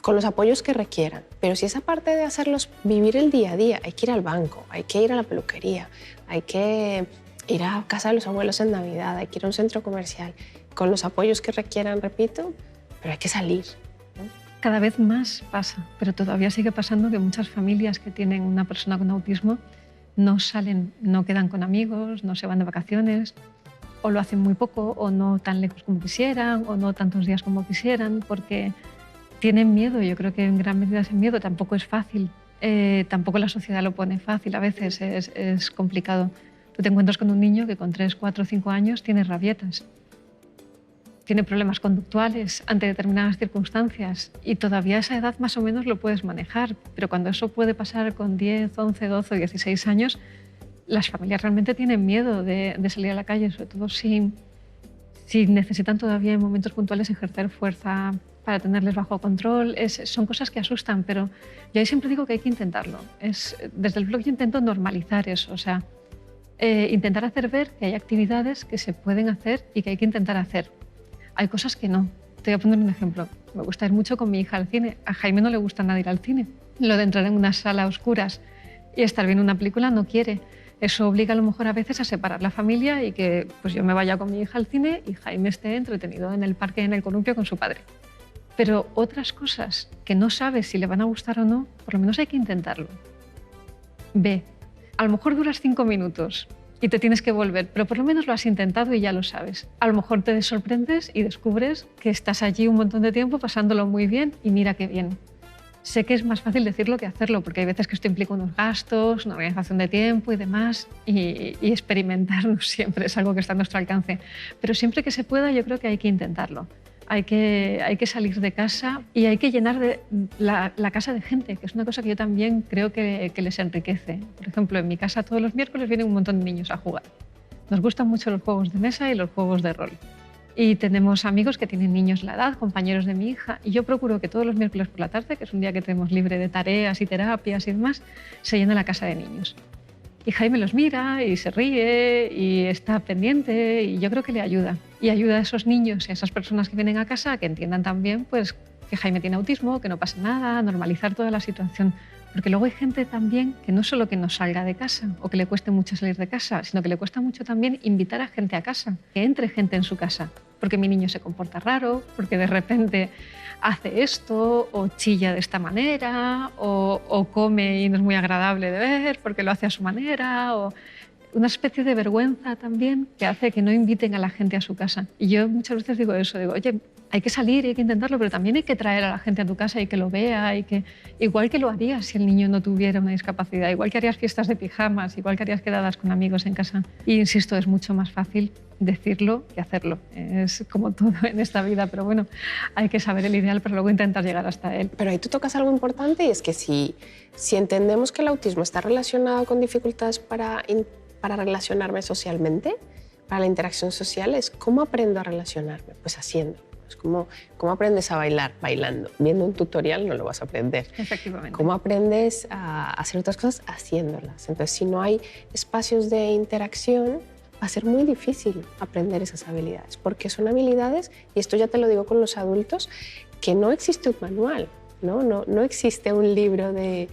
con los apoyos que requieran. Pero si esa parte de hacerlos vivir el día a día, hay que ir al banco, hay que ir a la peluquería, hay que ir a casa de los abuelos en Navidad, hay que ir a un centro comercial, con los apoyos que requieran, repito, pero hay que salir, ¿no? Cada vez más pasa, pero todavía sigue pasando que muchas familias que tienen una persona con autismo no salen, no quedan con amigos, no se van de vacaciones, o lo hacen muy poco, o no tan lejos como quisieran, o no tantos días como quisieran, porque tienen miedo. Yo creo que en gran medida ese miedo tampoco es fácil, tampoco la sociedad lo pone fácil, a veces es complicado. Tú te encuentras con un niño que con 3, 4, 5 años tiene rabietas, tiene problemas conductuales ante determinadas circunstancias y todavía a esa edad más o menos lo puedes manejar, pero cuando eso puede pasar con 10, 11, 12 o 16 años, las familias realmente tienen miedo de salir a la calle, sobre todo si necesitan todavía en momentos puntuales ejercer fuerza para tenerles bajo control. Son cosas que asustan, pero yo ahí siempre digo que hay que intentarlo. Desde el blog yo intento normalizar eso, o sea, intentar hacer ver que hay actividades que se pueden hacer y que hay que intentar hacer. Hay cosas que no. Te voy a poner un ejemplo. Me gusta ir mucho con mi hija al cine. A Jaime no le gusta nada ir al cine. Lo de entrar en una sala a oscuras y estar viendo una película no quiere. Eso obliga a lo mejor a veces a separar la familia y que pues yo me vaya con mi hija al cine y Jaime esté entretenido en el parque, en el columpio con su padre. Pero otras cosas que no sabes si le van a gustar o no, por lo menos hay que intentarlo. Ve. A lo mejor duras 5 minutos y te tienes que volver, pero por lo menos lo has intentado y ya lo sabes. A lo mejor te sorprendes y descubres que estás allí un montón de tiempo pasándolo muy bien y mira qué bien. Sé que es más fácil decirlo que hacerlo, porque hay veces que esto implica unos gastos, una organización de tiempo y demás, y experimentar no siempre es algo que está a nuestro alcance. Pero siempre que se pueda yo creo que hay que intentarlo. Hay que salir de casa y hay que llenar la casa de gente, que es una cosa que yo también creo que les enriquece. Por ejemplo, en mi casa todos los miércoles vienen un montón de niños a jugar. Nos gustan mucho los juegos de mesa y los juegos de rol. Y tenemos amigos que tienen niños de la edad, compañeros de mi hija, y yo procuro que todos los miércoles por la tarde, que es un día que tenemos libre de tareas y terapias y demás, se llene la casa de niños. Y Jaime los mira y se ríe y está pendiente y yo creo que le ayuda. Y ayuda a esos niños y a esas personas que vienen a casa a que entiendan también pues, que Jaime tiene autismo, que no pasa nada, normalizar toda la situación. Porque luego hay gente también que no solo que no salga de casa o que le cueste mucho salir de casa, sino que le cuesta mucho también invitar a gente a casa, que entre gente en su casa. Porque mi niño se comporta raro, porque de repente hace esto, o chilla de esta manera, o come y no es muy agradable de ver porque lo hace a su manera. una especie de vergüenza también que hace que no inviten a la gente a su casa. Y yo muchas veces digo eso, digo, oye, hay que salir y hay que intentarlo, pero también hay que traer a la gente a tu casa y que lo vea, igual que lo harías si el niño no tuviera una discapacidad, igual que harías fiestas de pijamas, igual que harías quedadas con amigos en casa. Y insisto, es mucho más fácil decirlo que hacerlo. Es como todo en esta vida, pero bueno, hay que saber el ideal para luego intentar llegar hasta él. Pero ahí tú tocas algo importante y es que si entendemos que el autismo está relacionado con dificultades para relacionarme socialmente, para la interacción social, es ¿cómo aprendo a relacionarme? Pues haciendo. Es como, ¿cómo aprendes a bailar? Bailando. Viendo un tutorial no lo vas a aprender. Efectivamente. ¿Cómo aprendes a hacer otras cosas? Haciéndolas. Entonces, si no hay espacios de interacción, va a ser muy difícil aprender esas habilidades, porque son habilidades, y esto ya te lo digo con los adultos, que no existe un manual, no existe un libro de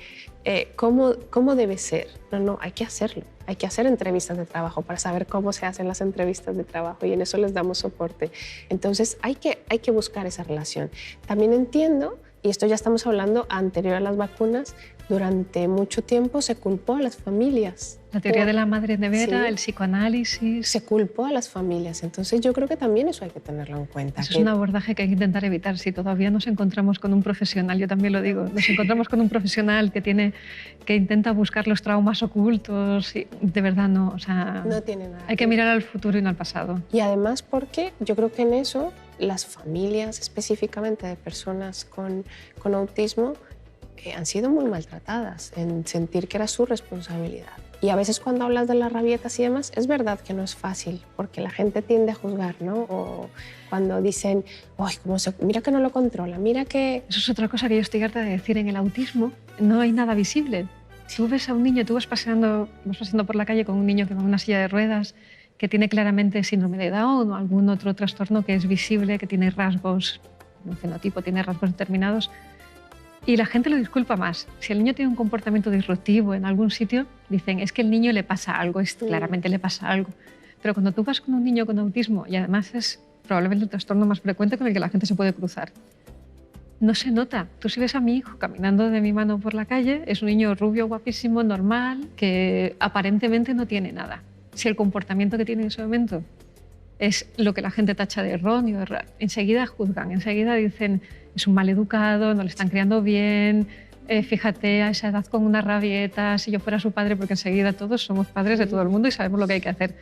cómo debe ser. No, hay que hacerlo. Hay que hacer entrevistas de trabajo para saber cómo se hacen las entrevistas de trabajo y en eso les damos soporte. Entonces hay que buscar esa relación. También entiendo, y esto ya estamos hablando anterior a las vacunas, durante mucho tiempo se culpó a las familias. La teoría de la madre nevera, sí, el psicoanálisis. Se culpó a las familias. Entonces yo creo que también eso hay que tenerlo en cuenta. Eso es un abordaje que hay que intentar evitar. Si todavía nos encontramos con un profesional, yo también lo digo, nos encontramos con un profesional que intenta buscar los traumas ocultos, y de verdad no, o sea, no tiene nada. Hay que mirar al futuro y no al pasado. Y además porque yo creo que en eso las familias específicamente de personas con autismo han sido muy maltratadas en sentir que era su responsabilidad. Y a veces cuando hablas de las rabietas y demás, es verdad que no es fácil, porque la gente tiende a juzgar, ¿no? O cuando dicen, ¡ay, mira que no lo controla, mira que... Eso es otra cosa que yo estoy harta de decir. En el autismo no hay nada visible. Tú ves a un niño, tú vas paseando por la calle con un niño que va en una silla de ruedas, que tiene claramente síndrome de Down o algún otro trastorno que es visible, que tiene rasgos, un fenotipo, tiene rasgos determinados. Y la gente lo disculpa más. Si el niño tiene un comportamiento disruptivo en algún sitio, dicen, es que el niño le pasa algo, claramente le pasa algo. Pero cuando tú vas con un niño con autismo, y además es probablemente el trastorno más frecuente con el que la gente se puede cruzar, no se nota. Tú si ves a mi hijo caminando de mi mano por la calle, es un niño rubio, guapísimo, normal, que aparentemente no tiene nada. Si el comportamiento que tiene en ese momento es lo que la gente tacha de erróneo, enseguida juzgan, enseguida dicen, es un mal educado, no le están criando bien, fíjate a esa edad con una rabieta, si yo fuera su padre, porque enseguida todos somos padres de todo el mundo y sabemos lo que hay que hacer.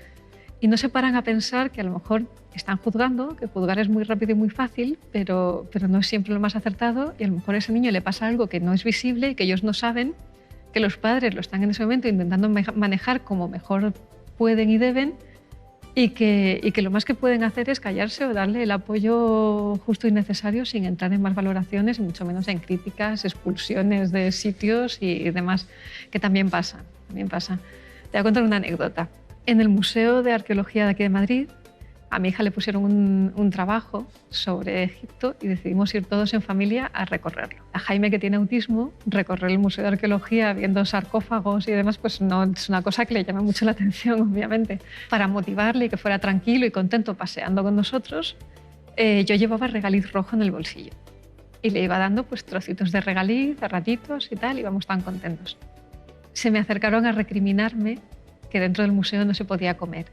Y no se paran a pensar que a lo mejor están juzgando, que juzgar es muy rápido y muy fácil, pero no es siempre lo más acertado, y a lo mejor a ese niño le pasa algo que no es visible y que ellos no saben, que los padres lo están en ese momento intentando manejar como mejor pueden y deben, y que lo más que pueden hacer es callarse o darle el apoyo justo y necesario sin entrar en más valoraciones y mucho menos en críticas, expulsiones de sitios y demás, que también pasa, también pasa. Te voy a contar una anécdota. En el Museo de Arqueología de aquí de Madrid, a mi hija le pusieron un trabajo sobre Egipto y decidimos ir todos en familia a recorrerlo. A Jaime, que tiene autismo, recorrer el Museo de Arqueología viendo sarcófagos y demás, pues no es una cosa que le llame mucho la atención, obviamente. Para motivarle y que fuera tranquilo y contento paseando con nosotros, yo llevaba regaliz rojo en el bolsillo y le iba dando pues trocitos de regaliz a ratitos y tal, íbamos tan contentos. Se me acercaron a recriminarme que dentro del museo no se podía comer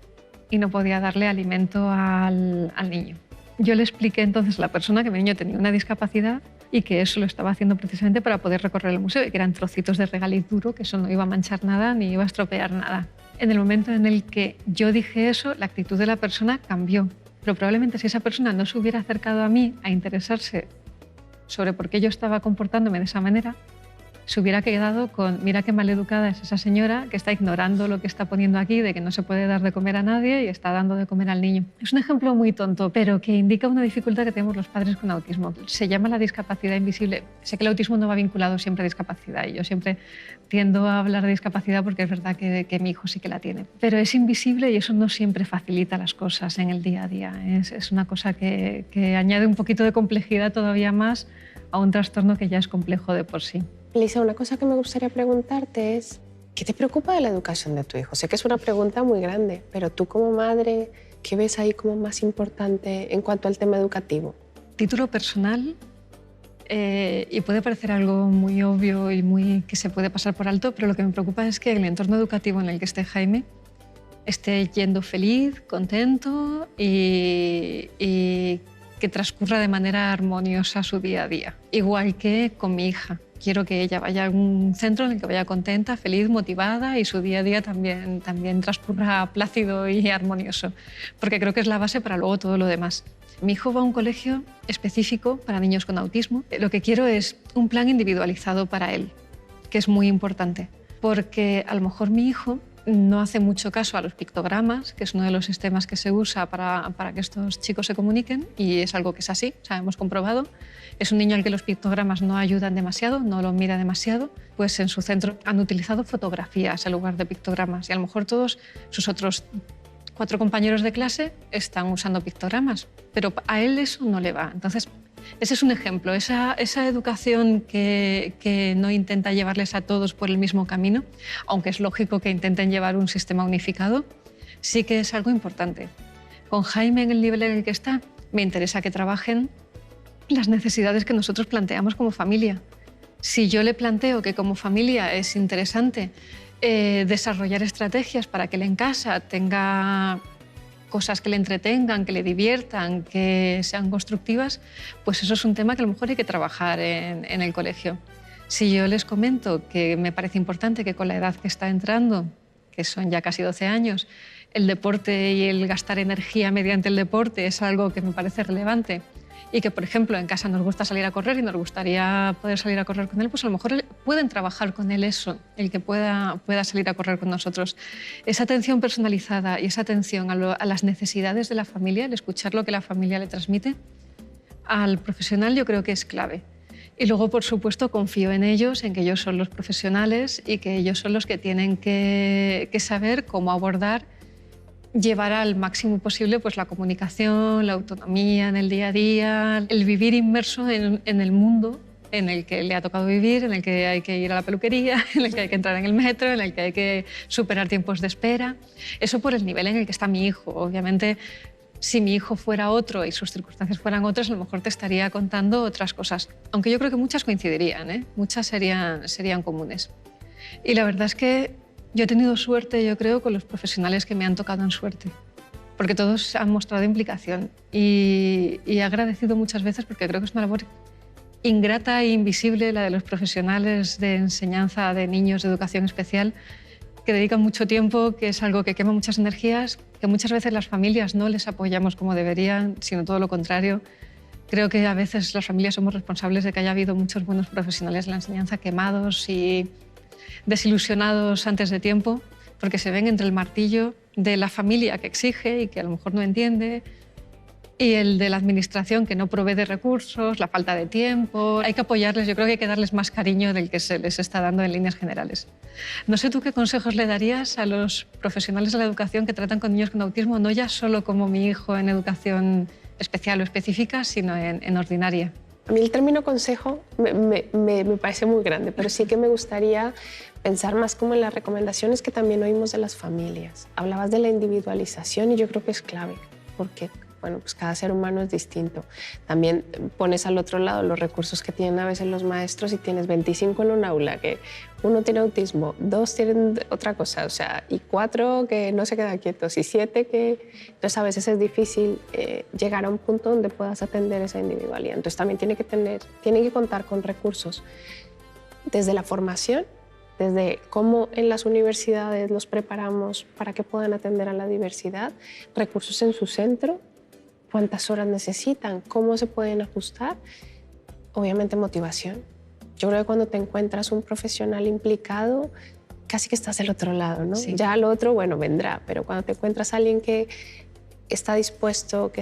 y no podía darle alimento al niño. Yo le expliqué entonces a la persona que mi niño tenía una discapacidad y que eso lo estaba haciendo precisamente para poder recorrer el museo y que eran trocitos de regaliz duro, que eso no iba a manchar nada ni iba a estropear nada. En el momento en el que yo dije eso, la actitud de la persona cambió. Pero probablemente si esa persona no se hubiera acercado a mí a interesarse sobre por qué yo estaba comportándome de esa manera, se hubiera quedado con, mira qué maleducada es esa señora que está ignorando lo que está poniendo aquí de que no se puede dar de comer a nadie y está dando de comer al niño. Es un ejemplo muy tonto, pero que indica una dificultad que tenemos los padres con autismo. Se llama la discapacidad invisible. Sé que el autismo no va vinculado siempre a discapacidad y yo siempre tiendo a hablar de discapacidad porque es verdad que mi hijo sí que la tiene. Pero es invisible y eso no siempre facilita las cosas en el día a día. Es una cosa que añade un poquito de complejidad todavía más a un trastorno que ya es complejo de por sí. Lisa, una cosa que me gustaría preguntarte es, ¿qué te preocupa de la educación de tu hijo? Sé que es una pregunta muy grande, pero tú como madre, ¿qué ves ahí como más importante en cuanto al tema educativo? Título personal, y puede parecer algo muy obvio y muy que se puede pasar por alto, pero lo que me preocupa es que el entorno educativo en el que esté Jaime esté yendo feliz, contento y que transcurra de manera armoniosa su día a día. Igual que con mi hija. Quiero que ella vaya a un centro en el que vaya contenta, feliz, motivada y su día a día también transcurra plácido y armonioso, porque creo que es la base para luego todo lo demás. Mi hijo va a un colegio específico para niños con autismo. Lo que quiero es un plan individualizado para él, que es muy importante, porque a lo mejor mi hijo no hace mucho caso a los pictogramas, que es uno de los sistemas que se usa para que estos chicos se comuniquen, y es algo que es así, o sea, hemos comprobado. Es un niño al que los pictogramas no ayudan demasiado, no lo mira demasiado, pues en su centro han utilizado fotografías en lugar de pictogramas, y a lo mejor todos sus otros 4 compañeros de clase están usando pictogramas, pero a él eso no le va. Entonces, ese es un ejemplo, esa educación que no intenta llevarles a todos por el mismo camino, aunque es lógico que intenten llevar un sistema unificado, sí que es algo importante. Con Jaime, en el nivel en el que está, me interesa que trabajen las necesidades que nosotros planteamos como familia. Si yo le planteo que como familia es interesante desarrollar estrategias para que él en casa tenga cosas que le entretengan, que le diviertan, que sean constructivas, pues eso es un tema que a lo mejor hay que trabajar en el colegio. Si yo les comento que me parece importante que con la edad que está entrando, que son ya casi 12 años, el deporte y el gastar energía mediante el deporte es algo que me parece relevante, y que, por ejemplo, en casa nos gusta salir a correr y nos gustaría poder salir a correr con él, pues a lo mejor pueden trabajar con él eso, el que pueda salir a correr con nosotros. Esa atención personalizada y esa atención a las necesidades de la familia, el escuchar lo que la familia le transmite al profesional, yo creo que es clave. Y luego, por supuesto, confío en ellos, en que ellos son los profesionales y que ellos son los que tienen que saber cómo abordar, llevar al máximo posible pues, la comunicación, la autonomía en el día a día, el vivir inmerso en el mundo en el que le ha tocado vivir, en el que hay que ir a la peluquería, en el que hay que entrar en el metro, en el que hay que superar tiempos de espera. Eso por el nivel en el que está mi hijo. Obviamente, si mi hijo fuera otro y sus circunstancias fueran otras, a lo mejor te estaría contando otras cosas. Aunque yo creo que muchas coincidirían, ¿eh? Muchas serían comunes. Y la verdad es que yo he tenido suerte, yo creo, con los profesionales que me han tocado en suerte, porque todos han mostrado implicación y he agradecido muchas veces, porque creo que es una labor ingrata e invisible la de los profesionales de enseñanza de niños de educación especial, que dedican mucho tiempo, que es algo que quema muchas energías, que muchas veces las familias no les apoyamos como deberían, sino todo lo contrario. Creo que a veces las familias somos responsables de que haya habido muchos buenos profesionales de la enseñanza quemados y desilusionados antes de tiempo, porque se ven entre el martillo de la familia que exige y que a lo mejor no entiende, y el de la administración que no provee de recursos, la falta de tiempo. Hay que apoyarles, yo creo que hay que darles más cariño del que se les está dando en líneas generales. No sé tú qué consejos le darías a los profesionales de la educación que tratan con niños con autismo, no ya solo como mi hijo en educación especial o específica, sino en ordinaria. A mí el término consejo me parece muy grande, pero sí que me gustaría pensar más como en las recomendaciones que también oímos de las familias. Hablabas de la individualización y yo creo que es clave, porque bueno, pues cada ser humano es distinto. También pones al otro lado los recursos que tienen a veces los maestros y tienes 25 en un aula, que uno tiene autismo, 2 tienen otra cosa, o sea, y 4 que no se quedan quietos, y 7 que... Entonces a veces es difícil llegar a un punto donde puedas atender esa individualidad. Entonces también tiene que contar con recursos desde la formación, desde cómo en las universidades los preparamos para que puedan atender a la diversidad, recursos en su centro, cuántas horas necesitan, cómo se pueden ajustar, obviamente motivación. Yo creo que cuando te encuentras un profesional implicado, casi que estás del otro lado, ¿no? Sí. Ya lo otro, bueno, vendrá, pero cuando te encuentras a alguien que está dispuesto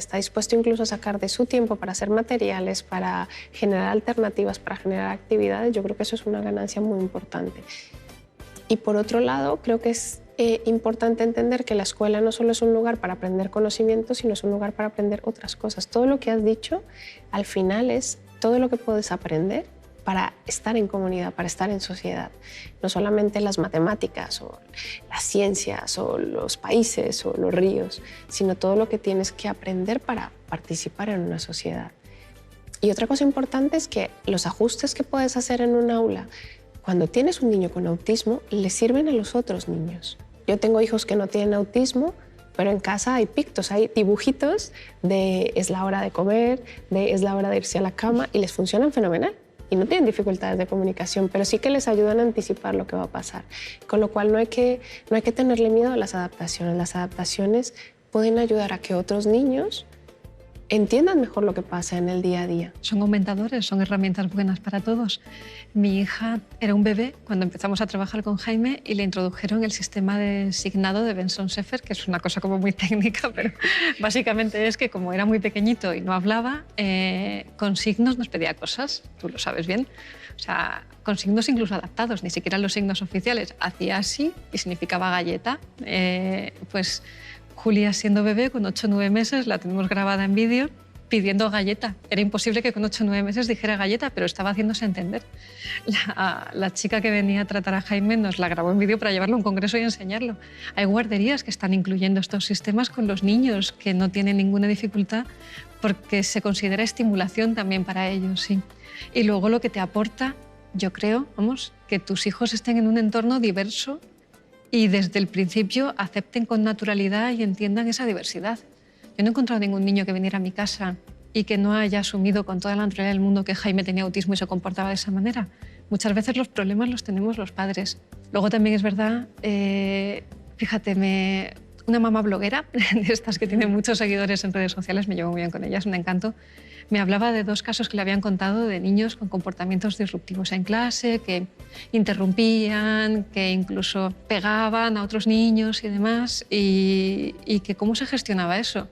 incluso a sacar de su tiempo para hacer materiales, para generar alternativas, para generar actividades, yo creo que eso es una ganancia muy importante. Y por otro lado, creo que es importante entender que la escuela no solo es un lugar para aprender conocimiento, sino es un lugar para aprender otras cosas. Todo lo que has dicho, al final es todo lo que puedes aprender para estar en comunidad, para estar en sociedad. No solamente las matemáticas o las ciencias o los países o los ríos, sino todo lo que tienes que aprender para participar en una sociedad. Y otra cosa importante es que los ajustes que puedes hacer en un aula, cuando tienes un niño con autismo, le sirven a los otros niños. Yo tengo hijos que no tienen autismo, pero en casa hay pictos, hay dibujitos de es la hora de comer, de es la hora de irse a la cama y les funcionan fenomenal. Y no tienen dificultades de comunicación, pero sí que les ayudan a anticipar lo que va a pasar. Con lo cual no hay que tenerle miedo a las adaptaciones. Las adaptaciones pueden ayudar a que otros niños entiendan mejor lo que pasa en el día a día. Son aumentadores, son herramientas buenas para todos. Mi hija era un bebé cuando empezamos a trabajar con Jaime y le introdujeron el sistema de signado de Benson-Sefer, que es una cosa como muy técnica, pero básicamente es que como era muy pequeñito y no hablaba, con signos nos pedía cosas, tú lo sabes bien. O sea, con signos incluso adaptados, ni siquiera los signos oficiales. Hacía así y significaba galleta. Pues Julia, siendo bebé, con 8 o 9 meses, la tenemos grabada en vídeo pidiendo galleta. Era imposible que con 8 o 9 meses dijera galleta, pero estaba haciéndose entender. La chica que venía a tratar a Jaime nos la grabó en vídeo para llevarlo a un congreso y enseñarlo. Hay guarderías que están incluyendo estos sistemas con los niños que no tienen ninguna dificultad porque se considera estimulación también para ellos, sí. Y luego lo que te aporta, yo creo, vamos, que tus hijos estén en un entorno diverso y desde el principio acepten con naturalidad y entiendan esa diversidad. Yo no he encontrado ningún niño que viniera a mi casa y que no haya asumido con toda la naturalidad del mundo que Jaime tenía autismo y se comportaba de esa manera. Muchas veces los problemas los tenemos los padres. Luego también es verdad, fíjate, una mamá bloguera, de estas que tiene muchos seguidores en redes sociales, me llevo muy bien con ella, es un encanto, me hablaba de 2 casos que le habían contado de niños con comportamientos disruptivos en clase, que interrumpían, que incluso pegaban a otros niños y demás, y que cómo se gestionaba eso.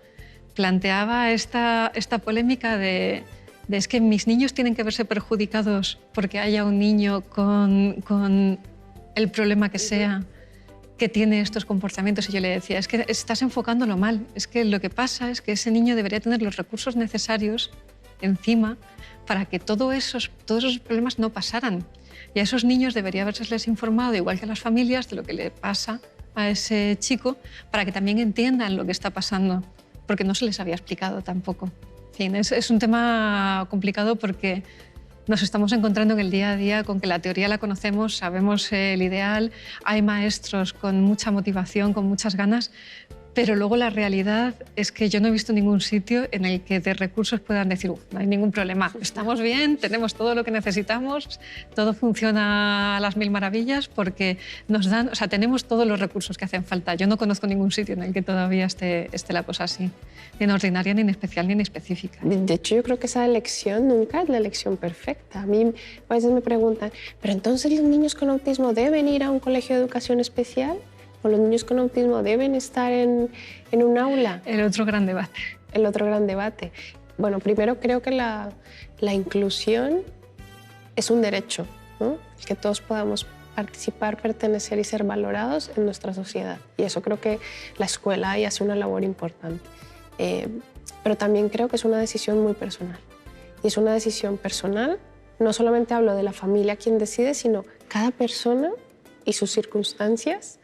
Planteaba esta polémica de es que mis niños tienen que verse perjudicados porque haya un niño con el problema que sea que tiene estos comportamientos. Y yo le decía, es que estás enfocándolo mal, es que lo que pasa es que ese niño debería tener los recursos necesarios encima para que todos esos problemas no pasaran. Y a esos niños debería haberles informado, igual que a las familias, de lo que le pasa a ese chico para que también entiendan lo que está pasando, porque no se les había explicado tampoco. En fin, es un tema complicado porque nos estamos encontrando en el día a día con que la teoría la conocemos, sabemos el ideal, hay maestros con mucha motivación, con muchas ganas, pero luego la realidad es que yo no he visto ningún sitio en el que de recursos puedan decir no hay ningún problema, estamos bien, tenemos todo lo que necesitamos, todo funciona a las mil maravillas porque nos dan, o sea, tenemos todos los recursos que hacen falta. Yo no conozco ningún sitio en el que todavía esté la cosa así, ni en ordinaria, ni en especial, ni en específica. De hecho, yo creo que esa elección nunca es la elección perfecta. A mí a veces me preguntan, ¿pero entonces los niños con autismo deben ir a un colegio de educación especial? ¿O los niños con autismo deben estar en un aula? El otro gran debate. El otro gran debate. Bueno, primero creo que la inclusión es un derecho, ¿no? El que todos podamos participar, pertenecer y ser valorados en nuestra sociedad. Y eso creo que la escuela ahí hace una labor importante. Pero también creo que es una decisión muy personal. Y es una decisión personal, no solamente hablo de la familia quien decide, sino cada persona y sus circunstancias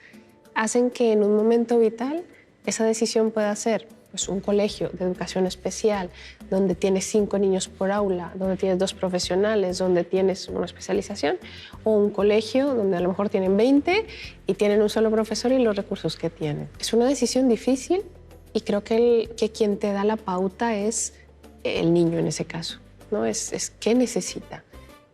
hacen que en un momento vital esa decisión pueda ser pues, un colegio de educación especial donde tienes 5 niños por aula, donde tienes 2 profesionales, donde tienes una especialización, o un colegio donde a lo mejor tienen 20 y tienen un solo profesor y los recursos que tienen. Es una decisión difícil y creo que quien te da la pauta es el niño en ese caso, ¿no? Es qué necesita.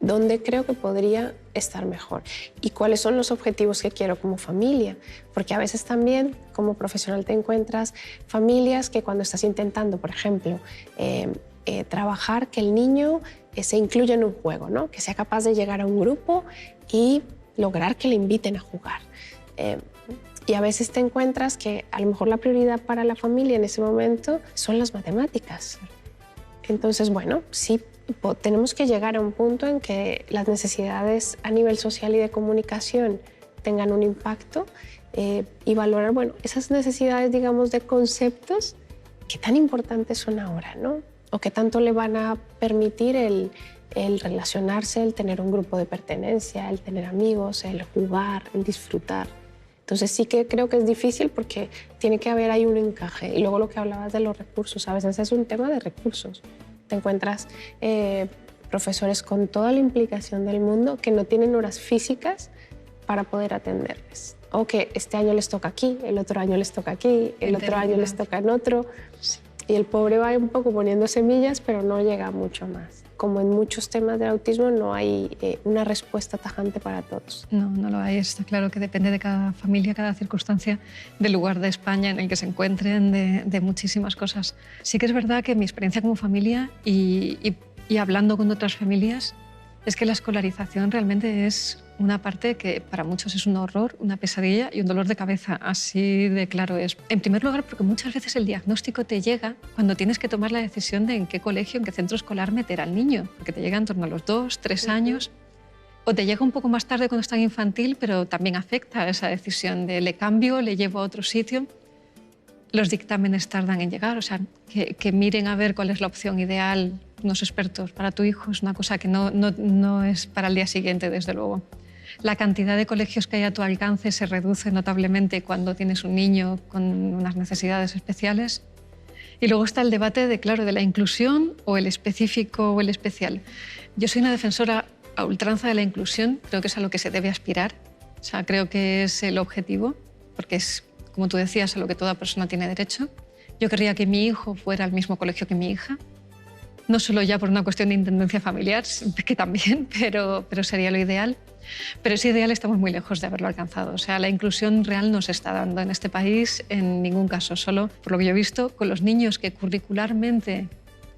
¿Dónde creo que podría estar mejor? ¿Y cuáles son los objetivos que quiero como familia? Porque a veces también como profesional te encuentras familias que cuando estás intentando, por ejemplo, trabajar que el niño se incluya en un juego, ¿no? Que sea capaz de llegar a un grupo y lograr que le inviten a jugar. Y a veces te encuentras que a lo mejor la prioridad para la familia en ese momento son las matemáticas. Entonces, bueno, sí, tenemos que llegar a un punto en que las necesidades a nivel social y de comunicación tengan un impacto y valorar, bueno, esas necesidades, digamos, de conceptos que tan importantes son ahora, ¿no? O que tanto le van a permitir el relacionarse, el tener un grupo de pertenencia, el tener amigos, el jugar, el disfrutar. Entonces sí que creo que es difícil porque tiene que haber ahí un encaje. Y luego lo que hablabas de los recursos, a veces es un tema de recursos. Te encuentras profesores con toda la implicación del mundo que no tienen horas físicas para poder atenderles. o que este año les toca aquí, el otro año les toca aquí, el otro año les toca en otro. Sí. Y el pobre va un poco poniendo semillas, pero no llega mucho más. Como en muchos temas del autismo, no hay una respuesta tajante para todos. No, no lo hay. Está claro que depende de cada familia, cada circunstancia, del lugar de España en el que se encuentren, de muchísimas cosas. Sí que es verdad que mi experiencia como familia y hablando con otras familias es que la escolarización realmente es una parte que para muchos es un horror, una pesadilla y un dolor de cabeza. Así de claro es. En primer lugar, porque muchas veces el diagnóstico te llega cuando tienes que tomar la decisión de en qué colegio, en qué centro escolar meter al niño, porque te llega en torno a los 2, 3 años, o te llega un poco más tarde cuando está en infantil, pero también afecta a esa decisión de le cambio, le llevo a otro sitio. Los dictámenes tardan en llegar, o sea, que miren a ver cuál es la opción ideal unos expertos para tu hijo es una cosa que no es para el día siguiente, desde luego. La cantidad de colegios que hay a tu alcance se reduce notablemente cuando tienes un niño con unas necesidades especiales. Y luego está el debate de la inclusión o el específico o el especial. Yo soy una defensora a ultranza de la inclusión, creo que es a lo que se debe aspirar, o sea, creo que es el objetivo, porque es, como tú decías, a lo que toda persona tiene derecho. Yo querría que mi hijo fuera al mismo colegio que mi hija, no solo ya por una cuestión de intendencia familiar, que también, pero sería lo ideal. Pero ese ideal estamos muy lejos de haberlo alcanzado. O sea, la inclusión real no se está dando en este país en ningún caso, solo por lo que yo he visto, con los niños que curricularmente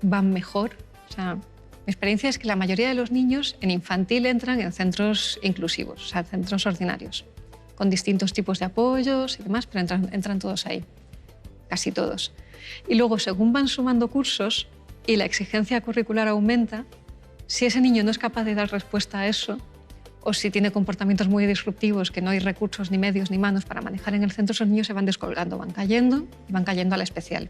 van mejor. O sea, mi experiencia es que la mayoría de los niños en infantil entran en centros inclusivos, o sea, centros ordinarios, con distintos tipos de apoyos y demás, pero entran todos ahí, casi todos. Y luego, según van sumando cursos y la exigencia curricular aumenta, si ese niño no es capaz de dar respuesta a eso, o si tiene comportamientos muy disruptivos que no hay recursos ni medios ni manos para manejar en el centro, esos niños se van descolgando, van cayendo a la especial,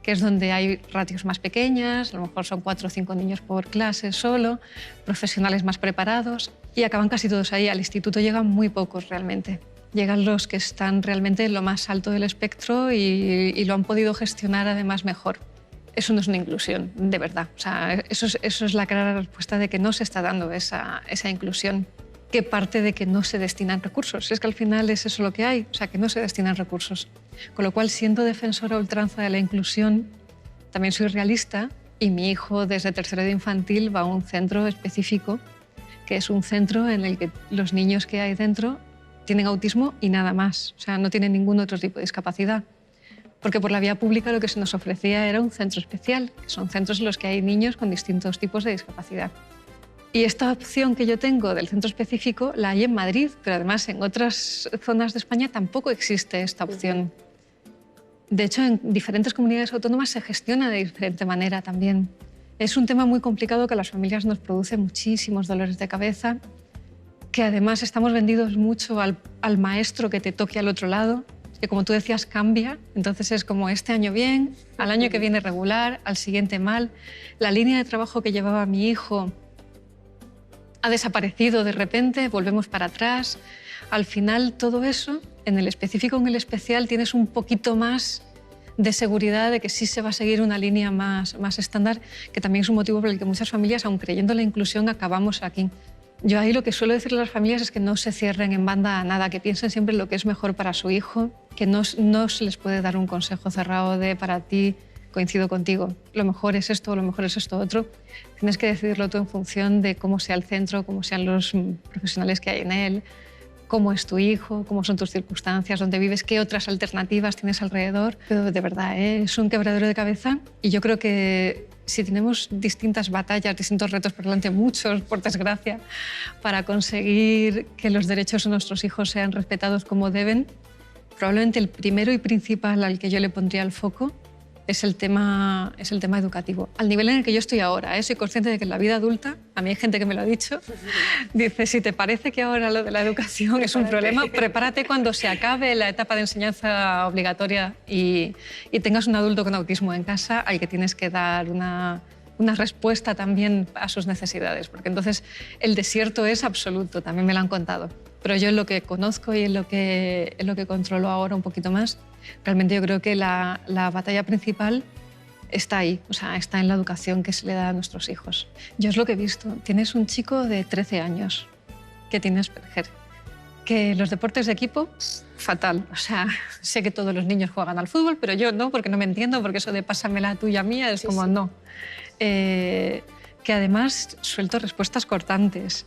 que es donde hay ratios más pequeñas, a lo mejor son 4 o 5 niños por clase solo, profesionales más preparados, y acaban casi todos ahí. Al instituto llegan muy pocos realmente. Llegan los que están realmente en lo más alto del espectro y lo han podido gestionar además mejor. Eso no es una inclusión, de verdad. O sea, eso es la clara respuesta de que no se está dando esa inclusión, que parte de que no se destinan recursos. Es que al final es eso lo que hay, o sea, que no se destinan recursos. Con lo cual, siendo defensora a ultranza de la inclusión, también soy realista y mi hijo desde tercero de infantil va a un centro específico, que es un centro en el que los niños que hay dentro tienen autismo y nada más. O sea, no tienen ningún otro tipo de discapacidad. Porque por la vía pública lo que se nos ofrecía era un centro especial, que son centros en los que hay niños con distintos tipos de discapacidad. Y esta opción que yo tengo del centro específico la hay en Madrid, pero además en otras zonas de España tampoco existe esta opción. De hecho, en diferentes comunidades autónomas se gestiona de diferente manera también. Es un tema muy complicado que a las familias nos produce muchísimos dolores de cabeza, que además estamos vendidos mucho al maestro que te toque al otro lado, que como tú decías cambia, entonces es como este año bien, al año que viene regular, al siguiente mal. La línea de trabajo que llevaba mi hijo ha desaparecido de repente, volvemos para atrás. Al final todo eso, en el específico o en el especial, tienes un poquito más de seguridad de que sí se va a seguir una línea más estándar, que también es un motivo por el que muchas familias, aun creyendo en la inclusión, acabamos aquí. Yo ahí lo que suelo decirle a las familias es que no se cierren en banda a nada, que piensen siempre en lo que es mejor para su hijo, que no se les puede dar un consejo cerrado de para ti, coincido contigo, lo mejor es esto, lo mejor es esto otro. Tienes que decidirlo tú en función de cómo sea el centro, cómo sean los profesionales que hay en él, cómo es tu hijo, cómo son tus circunstancias, dónde vives, qué otras alternativas tienes alrededor. Pero de verdad, es un quebradero de cabeza y yo creo que si tenemos distintas batallas, distintos retos por delante, muchos, por desgracia, para conseguir que los derechos de nuestros hijos sean respetados como deben, probablemente el primero y principal al que yo le pondría el foco es el tema educativo. Al nivel en el que yo estoy ahora, soy consciente de que en la vida adulta, a mí hay gente que me lo ha dicho, dice, si te parece que ahora lo de la educación es un problema, prepárate cuando se acabe la etapa de enseñanza obligatoria y tengas un adulto con autismo en casa al que tienes que dar una respuesta también a sus necesidades, porque entonces el desierto es absoluto, también me lo han contado. Pero yo en lo que conozco y en lo que controlo ahora un poquito más, realmente yo creo que la batalla principal está ahí, o sea, está en la educación que se le da a nuestros hijos. Yo es lo que he visto. Tienes un chico de 13 años que tiene Asperger, Que los deportes de equipo, fatal. O sea, sé que todos los niños juegan al fútbol, pero yo no, porque no me entiendo, porque eso de pásamela tuya mía es como no. Que además suelto respuestas cortantes.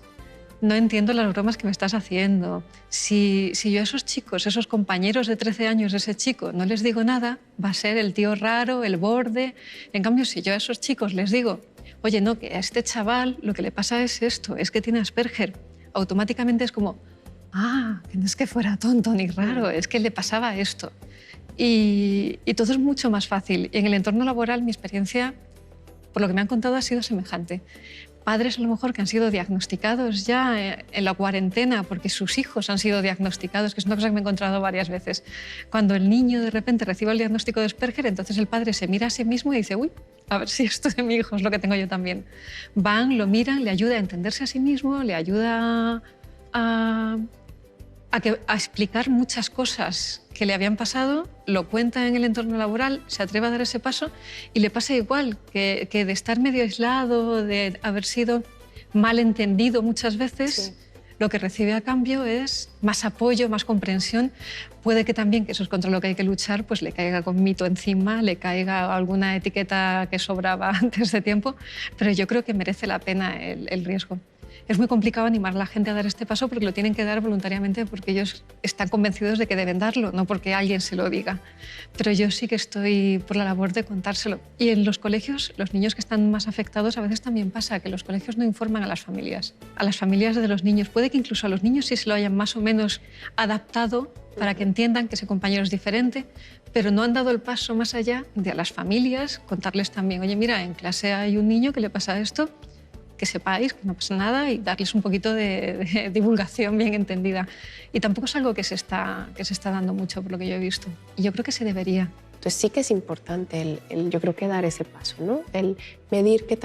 No entiendo las bromas que me estás haciendo. Si yo a esos chicos, esos compañeros de 13 años de ese chico, no les digo nada, va a ser el tío raro, el borde. En cambio, si yo a esos chicos les digo, oye, no, que a este chaval lo que le pasa es esto, es que tiene Asperger, automáticamente es como, que no es que fuera tonto ni raro, es que le pasaba esto. Y todo es mucho más fácil. Y en el entorno laboral mi experiencia, por lo que me han contado, ha sido semejante. Padres a lo mejor que han sido diagnosticados ya en la cuarentena porque sus hijos han sido diagnosticados, que es una cosa que me he encontrado varias veces. Cuando el niño de repente recibe el diagnóstico de Asperger, entonces el padre se mira a sí mismo y dice, uy, a ver si esto de mi hijo es lo que tengo yo también. Van, lo miran, le ayuda a entenderse a sí mismo, le ayuda a explicar muchas cosas que le habían pasado, lo cuenta en el entorno laboral, se atreve a dar ese paso y le pasa igual, que de estar medio aislado, de haber sido mal entendido muchas veces, lo que recibe a cambio es más apoyo, más comprensión. Puede que también, que eso es contra lo que hay que luchar, pues le caiga con mito encima, le caiga alguna etiqueta que sobraba antes de tiempo, pero yo creo que merece la pena el riesgo. Es muy complicado animar a la gente a dar este paso porque lo tienen que dar voluntariamente porque ellos están convencidos de que deben darlo, no porque alguien se lo diga. Pero yo sí que estoy por la labor de contárselo. Y en los colegios, los niños que están más afectados, a veces también pasa que los colegios no informan a las familias de los niños. Puede que incluso a los niños sí se lo hayan más o menos adaptado para que entiendan que ese compañero es diferente, pero no han dado el paso más allá de a las familias contarles también, oye, mira, en clase hay un niño que le pasa esto, que sepáis que no pasa nada y darles un poquito de divulgación bien entendida. Y tampoco es algo que se está dando mucho, por lo que yo he visto. Y yo creo que se debería. Entonces sí que es importante yo creo que dar ese paso, ¿no? El medir qué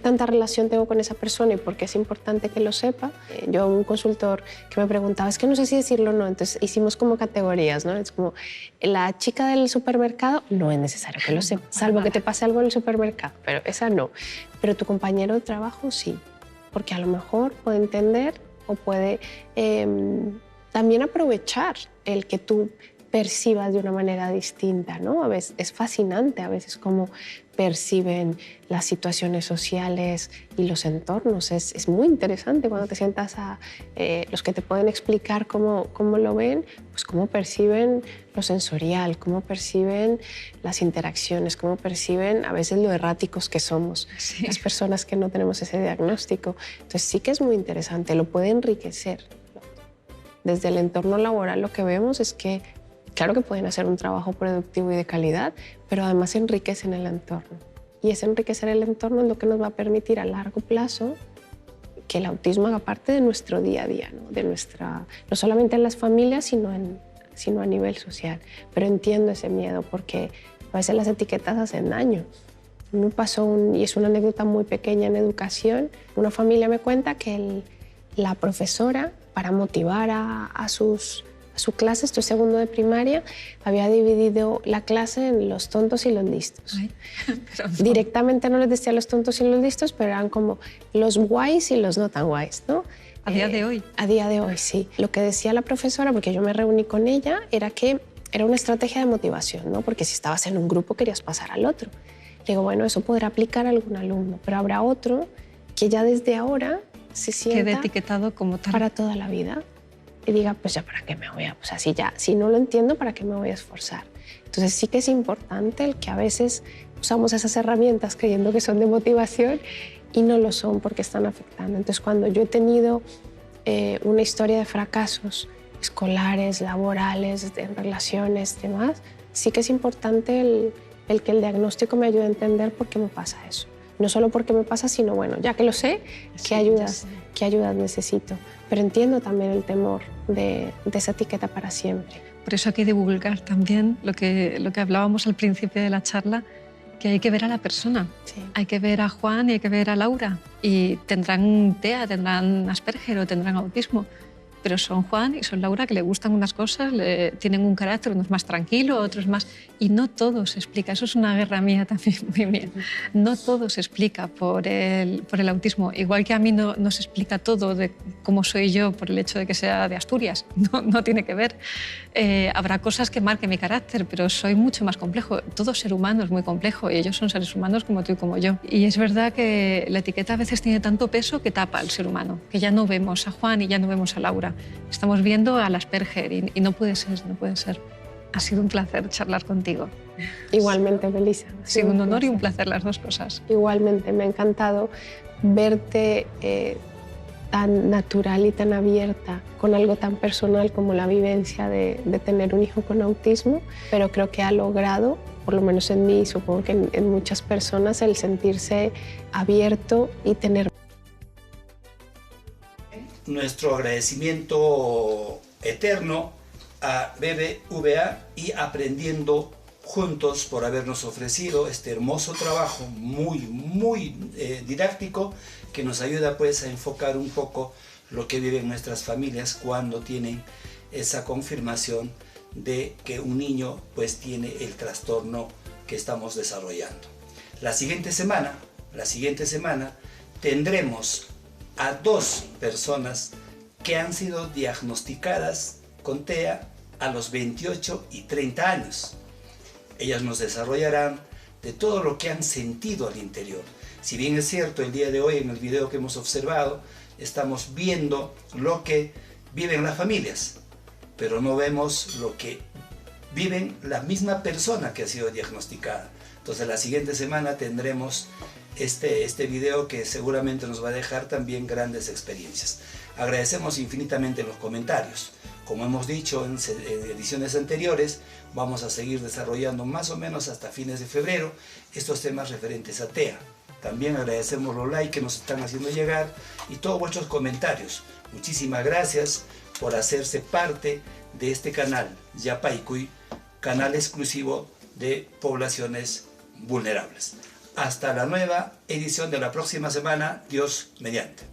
tanta relación tengo con esa persona y por qué es importante que lo sepa. Yo, un consultor que me preguntaba, es que no sé si decirlo o no, entonces hicimos como categorías, ¿no? Es como, la chica del supermercado no es necesario que lo sepa, salvo que te pase algo en el supermercado, pero esa no. Pero tu compañero de trabajo sí, porque a lo mejor puede entender o puede también aprovechar el que tú percibas de una manera distinta, ¿no? A veces es fascinante, a veces cómo perciben las situaciones sociales y los entornos. Es muy interesante cuando te sientas a los que te pueden explicar cómo lo ven, pues cómo perciben lo sensorial, cómo perciben las interacciones, cómo perciben a veces lo erráticos que somos, las personas que no tenemos ese diagnóstico. Entonces sí que es muy interesante, lo puede enriquecer. Desde el entorno laboral lo que vemos es que claro que pueden hacer un trabajo productivo y de calidad, pero además enriquecen el entorno. Y ese enriquecer el entorno es lo que nos va a permitir a largo plazo que el autismo haga parte de nuestro día a día, ¿no? No solamente en las familias, sino a nivel social. Pero entiendo ese miedo porque a veces las etiquetas hacen daño. Me pasó, y es una anécdota muy pequeña en educación, una familia me cuenta que la profesora, para motivar a su clase, esto es segundo de primaria, había dividido la clase en los tontos y los listos. Ay, pero no. Directamente no les decía los tontos y los listos, pero eran como los guays y los no tan guays, ¿no? A día de hoy. A día de hoy, sí. Lo que decía la profesora, porque yo me reuní con ella, era que era una estrategia de motivación, ¿no? Porque si estabas en un grupo querías pasar al otro. Le digo, bueno, eso podrá aplicar a algún alumno, pero habrá otro que ya desde ahora se sienta quede etiquetado como tal para toda la vida. Y diga, pues ya, ¿para qué me voy a...? O sea, si no lo entiendo, ¿para qué me voy a esforzar? Entonces sí que es importante el que a veces usamos esas herramientas creyendo que son de motivación y no lo son porque están afectando. Entonces cuando yo he tenido una historia de fracasos escolares, laborales, en relaciones, demás, sí que es importante el que el diagnóstico me ayude a entender por qué me pasa eso. No solo porque me pasa, sino bueno, ya que lo sé, ¿qué ayudas necesito? Pero entiendo también el temor de esa etiqueta para siempre. Por eso hay que divulgar también lo que hablábamos al principio de la charla, que hay que ver a la persona. Sí. Hay que ver a Juan y hay que ver a Laura. Y tendrán TEA, tendrán Asperger o tendrán autismo. pero son Juan y son Laura que le gustan unas cosas, tienen un carácter, uno es más tranquilo, otros más... Y no todo se explica, eso es una guerra mía también, muy mía. No todo se explica por el autismo, igual que a mí no se explica todo de cómo soy yo por el hecho de que sea de Asturias, no tiene que ver. Habrá cosas que marquen mi carácter, pero soy mucho más complejo. Todo ser humano es muy complejo y ellos son seres humanos como tú y como yo. Y es verdad que la etiqueta a veces tiene tanto peso que tapa al ser humano, que ya no vemos a Juan y ya no vemos a Laura. Estamos viendo al Asperger y no puede ser, no puede ser. Ha sido un placer charlar contigo. Igualmente, Melissa. Ha sido un honor y un placer las dos cosas. Igualmente, me ha encantado verte tan natural y tan abierta con algo tan personal como la vivencia de tener un hijo con autismo, pero creo que ha logrado, por lo menos en mí y supongo que en muchas personas, el sentirse abierto y tener... Nuestro agradecimiento eterno a BBVA y Aprendiendo Juntos por habernos ofrecido este hermoso trabajo muy didáctico que nos ayuda pues a enfocar un poco lo que viven nuestras familias cuando tienen esa confirmación de que un niño pues tiene el trastorno que estamos desarrollando. La siguiente semana tendremos a 2 personas que han sido diagnosticadas con TEA a los 28 y 30 años. Ellas nos desarrollarán de todo lo que han sentido al interior. Si bien es cierto, el día de hoy en el video que hemos observado, estamos viendo lo que viven las familias, pero no vemos lo que viven la misma persona que ha sido diagnosticada. Entonces la siguiente semana tendremos este video que seguramente nos va a dejar también grandes experiencias. Agradecemos infinitamente los comentarios. Como hemos dicho en ediciones anteriores, vamos a seguir desarrollando más o menos hasta fines de febrero estos temas referentes a TEA. También agradecemos los likes que nos están haciendo llegar y todos vuestros comentarios. Muchísimas gracias por hacerse parte de este canal, Yapaycuy, canal exclusivo de poblaciones vulnerables. Hasta la nueva edición de la próxima semana, Dios mediante.